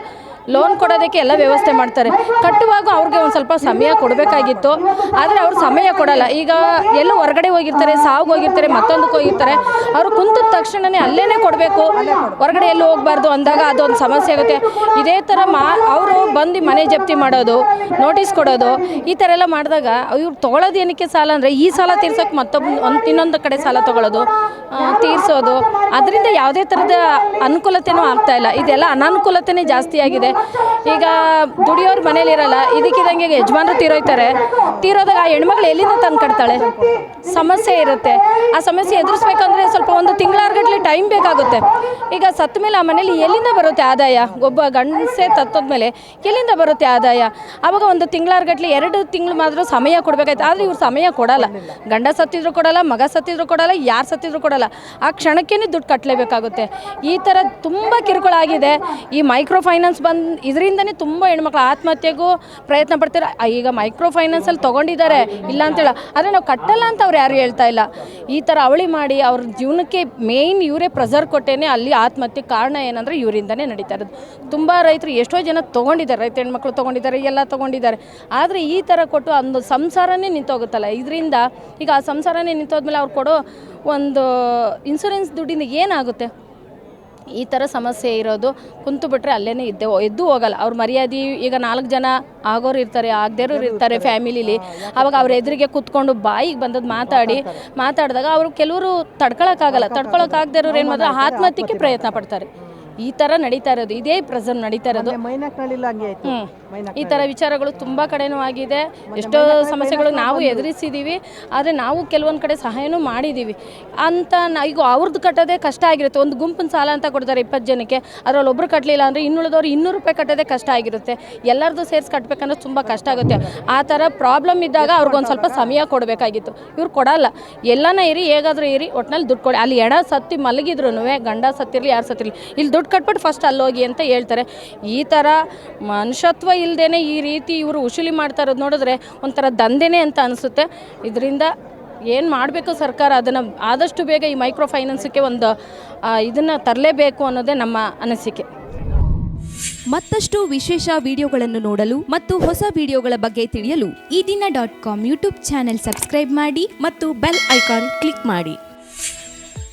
ಲೋನ್ ಕೊಡೋದಕ್ಕೆ ಎಲ್ಲ ವ್ಯವಸ್ಥೆ ಮಾಡ್ತಾರೆ. ಕಟ್ಟುವಾಗ ಅವ್ರಿಗೆ ಒಂದು ಸ್ವಲ್ಪ ಸಮಯ ಕೊಡಬೇಕಾಗಿತ್ತು, ಆದರೆ ಅವ್ರು ಸಮಯ ಕೊಡಲ್ಲ. ಈಗ ಎಲ್ಲೂ ಹೊರಗಡೆ ಹೋಗಿರ್ತಾರೆ, ಸಾವ್ಗೆ ಹೋಗಿರ್ತಾರೆ, ಮತ್ತೊಂದಕ್ಕೆ ಹೋಗಿರ್ತಾರೆ. ಅವರು ಕುಂತ ತಕ್ಷಣವೇ ಅಲ್ಲೇ ಕೊಡಬೇಕು, ಹೊರಗಡೆ ಎಲ್ಲೂ ಹೋಗಬಾರ್ದು ಅಂದಾಗ ಅದೊಂದು ಸಮಸ್ಯೆ ಆಗುತ್ತೆ. ಇದೇ ಥರ ಅವರು ಬಂದು ಮನೆ ಜಪ್ತಿ ಮಾಡೋದು, ನೋಟಿಸ್ ಕೊಡೋದು, ಈ ಥರ ಎಲ್ಲ ಮಾಡಿದಾಗ ಇವ್ರು ತೊಗೊಳೋದು ಏನಕ್ಕೆ ಸಾಲ ಅಂದರೆ ಈ ಸಾಲ ತೀರ್ಸೋಕ್ಕೆ ಇನ್ನೊಂದು ಕಡೆ ಸಾಲ ತೊಗೊಳ್ಳೋದು, ತೀರಿಸೋದು. ಅದರಿಂದ ಯಾವುದೇ ಥರದ ಅನುಕೂಲತೆಯೂ ಆಗ್ತಾಯಿಲ್ಲ. ಇದೆಲ್ಲ ಅನಾನುಕೂಲತೆಯೇ ಜಾಸ್ತಿ ಆಗಿದೆ. ಈಗ ದುಡಿಯೋರು ಮನೇಲಿರಲ್ಲ, ಇದಕ್ಕಿದಂಗೆ ಯಜಮಾನರು ತೀರೋದಾಗ ಆ ಹೆಣ್ಮಕ್ಳು ಎಲ್ಲಿಂದ ತಂದು ಕಟ್ತಾಳೆ? ಸಮಸ್ಯೆ ಇರುತ್ತೆ. ಆ ಸಮಸ್ಯೆ ಎದುರಿಸ್ಬೇಕಂದ್ರೆ ಸ್ವಲ್ಪ ಒಂದು ತಿಂಗಳಾರ್ಗಟ್ಲೆ ಟೈಮ್ ಬೇಕಾಗುತ್ತೆ. ಈಗ ಸತ್ತ ಮೇಲೆ ಆ ಮನೇಲಿ ಎಲ್ಲಿಂದ ಬರುತ್ತೆ ಆದಾಯ? ಒಬ್ಬ ಗಂಡಸೆ ತತ್ತೋದ್ಮೇಲೆ ಎಲ್ಲಿಂದ ಬರುತ್ತೆ ಆದಾಯ? ಆವಾಗ ಒಂದು ತಿಂಗಳಾರ್ಗಟ್ಲೆ 2 ತಿಂಗಳು ಮಾತ್ರ ಸಮಯ ಕೊಡಬೇಕಾಯ್ತು. ಆದರೆ ಇವ್ರು ಸಮಯ ಕೊಡಲ್ಲ. ಗಂಡ ಸತ್ತಿದ್ರು ಕೊಡಲ್ಲ, ಮಗ ಸತ್ತಿದ್ರು ಕೊಡಲ್ಲ, ಯಾರು ಸತ್ತಿದ್ರು ಕೊಡಲ್ಲ. ಆ ಕ್ಷಣಕ್ಕೇ ದುಡ್ಡು ಕಟ್ಟಲೇಬೇಕಾಗುತ್ತೆ. ಈ ಥರ ತುಂಬ ಕಿರುಕುಳ ಆಗಿದೆ. ಈ ಮೈಕ್ರೋ ಫೈನಾನ್ಸ್ ಇದರಿಂದನೇ ತುಂಬ ಹೆಣ್ಮಕ್ಳು ಆತ್ಮಹತ್ಯೆಗೂ ಪ್ರಯತ್ನ ಪಡ್ತಾರೆ. ಈಗ ಮೈಕ್ರೋ ಫೈನಾನ್ಸಲ್ಲಿ ತೊಗೊಂಡಿದ್ದಾರೆ ಇಲ್ಲ ಅಂತೇಳ, ಆದರೆ ನಾವು ಕಟ್ಟಲ್ಲ ಅಂತ ಅವ್ರು ಯಾರು ಹೇಳ್ತಾ ಇಲ್ಲ. ಈ ಥರ ಅವಳಿ ಮಾಡಿ ಅವ್ರ ಜೀವನಕ್ಕೆ ಮೇಯ್ನ್ ಇವರೇ ಪ್ರೆಸರ್ ಕೊಟ್ಟೇನೆ ಅಲ್ಲಿ ಆತ್ಮಹತ್ಯೆ ಕಾರಣ ಏನಂದರೆ ಇವರಿಂದನೇ ನಡೀತಾ ಇರೋದು. ತುಂಬ ರೈತರು ಎಷ್ಟೋ ಜನ ತೊಗೊಂಡಿದ್ದಾರೆ, ರೈತ ಹೆಣ್ಮಕ್ಳು ತೊಗೊಂಡಿದ್ದಾರೆ, ಎಲ್ಲ ತೊಗೊಂಡಿದ್ದಾರೆ. ಆದರೆ ಈ ಥರ ಕೊಟ್ಟು ಒಂದು ಸಂಸಾರನೇ ನಿಂತೋಗುತ್ತಲ್ಲ. ಇದರಿಂದ ಈಗ ಆ ಸಂಸಾರನೇ ನಿಂತೋದ್ಮೇಲೆ ಅವ್ರು ಕೊಡೋ ಒಂದು ಇನ್ಸೂರೆನ್ಸ್ ದುಡ್ಡಿಂದ ಏನಾಗುತ್ತೆ? ಈ ಥರ ಸಮಸ್ಯೆ ಇರೋದು. ಕುಂತು ಬಿಟ್ಟರೆ ಅಲ್ಲೇ ಎದ್ದು ಹೋಗಲ್ಲ. ಅವ್ರ ಮರ್ಯಾದೆ ಈಗ 4 ಜನ ಆಗೋರು ಇರ್ತಾರೆ, ಆಗದೇರೋರು ಇರ್ತಾರೆ ಫ್ಯಾಮಿಲಿಲಿ. ಆವಾಗ ಅವ್ರ ಎದುರಿಗೆ ಕೂತ್ಕೊಂಡು ಬಾಯಿಗೆ ಬಂದದ್ದು ಮಾತಾಡಿದಾಗ ಅವರು ಕೆಲವರು ತಡ್ಕೊಳಕ್ಕಾಗದೇ ಇರೋರು ಏನು ಮಾಡಿದ್ರೆ ಆತ್ಮಹತ್ಯೆಗೆ ಪ್ರಯತ್ನ ಪಡ್ತಾರೆ. ಈ ಥರ ನಡೀತಾ ಇರೋದು, ಇದೇ ಪ್ರೆಸೆಂಟ್ ನಡೀತಾ ಇರೋದು. ಈ ಥರ ವಿಚಾರಗಳು ತುಂಬ ಕಡೆನೂ ಆಗಿದೆ. ಎಷ್ಟೋ ಸಮಸ್ಯೆಗಳು ನಾವು ಎದುರಿಸಿದ್ದೀವಿ, ಆದರೆ ನಾವು ಕೆಲವೊಂದು ಕಡೆ ಸಹಾಯನೂ ಮಾಡಿದ್ದೀವಿ ಅಂತ. ಈಗ ಅವ್ರದ್ದು ಕಟ್ಟೋದೇ ಕಷ್ಟ ಆಗಿರುತ್ತೆ. ಒಂದು ಗುಂಪಿನ ಸಾಲ ಅಂತ ಕೊಡ್ತಾರೆ 20 ಜನಕ್ಕೆ, ಅದರಲ್ಲಿ ಒಬ್ಬರು ಕಟ್ಟಲಿಲ್ಲ ಅಂದರೆ ಇನ್ನುಳಿದವ್ರು 200 ರೂಪಾಯಿ ಕಟ್ಟೋದೇ ಕಷ್ಟ ಆಗಿರುತ್ತೆ. ಎಲ್ಲರದ್ದು ಸೇರಿಸಿ ಕಟ್ಟಬೇಕಂದ್ರೆ ತುಂಬ ಕಷ್ಟ ಆಗುತ್ತೆ. ಆ ಥರ ಪ್ರಾಬ್ಲಮ್ ಇದ್ದಾಗ ಅವ್ರಿಗೊಂದು ಸ್ವಲ್ಪ ಸಮಯ ಕೊಡಬೇಕಾಗಿತ್ತು. ಇವ್ರು ಕೊಡಲ್ಲ. ಎಲ್ಲನ ಇರಿ, ಹೇಗಾದರೂ ಇರಿ, ಒಟ್ಟಿನಲ್ಲಿ ದುಡ್ಡು ಕೊಡಿ. ಅಲ್ಲಿ ಎಡ ಸತ್ತಿ ಮಲಗಿದ್ರು ಗಂಡ ಸತ್ತಿರಲಿ ಯಾರು ಸತ್ತಿರಲಿ, ಇಲ್ಲಿ ದುಡ್ಡು ಕಟ್ಬಿಟ್ಟು ಫಸ್ಟ್ ಅಲ್ಲೋಗಿ ಅಂತ ಹೇಳ್ತಾರೆ. ಈ ಥರ ಮನುಷ್ಯತ್ವ ಇಲ್ಲದೇನೆ ಈ ರೀತಿ ಇವರು ಉಸುಲಿ ಮಾಡ್ತಾ ಇರೋದು ನೋಡಿದ್ರೆ ಒಂಥರ ದಂಧೆನೇ ಅಂತ ಅನಿಸುತ್ತೆ. ಇದರಿಂದ ಏನು ಮಾಡಬೇಕು ಸರ್ಕಾರ, ಅದನ್ನು ಆದಷ್ಟು ಬೇಗ ಈ ಮೈಕ್ರೋ ಫೈನಾನ್ಸಕ್ಕೆ ಒಂದು ಇದನ್ನು ತರಲೇಬೇಕು ಅನ್ನೋದೇ ನಮ್ಮ ಅನಿಸಿಕೆ. ಮತ್ತಷ್ಟು ವಿಶೇಷ ವಿಡಿಯೋಗಳನ್ನು ನೋಡಲು ಮತ್ತು ಹೊಸ ವಿಡಿಯೋಗಳ ಬಗ್ಗೆ ತಿಳಿಯಲು EDina.com ಯೂಟ್ಯೂಬ್ ಚಾನೆಲ್ ಸಬ್ಸ್ಕ್ರೈಬ್ ಮಾಡಿ ಮತ್ತು ಬೆಲ್ ಐಕಾನ್ ಕ್ಲಿಕ್ ಮಾಡಿ.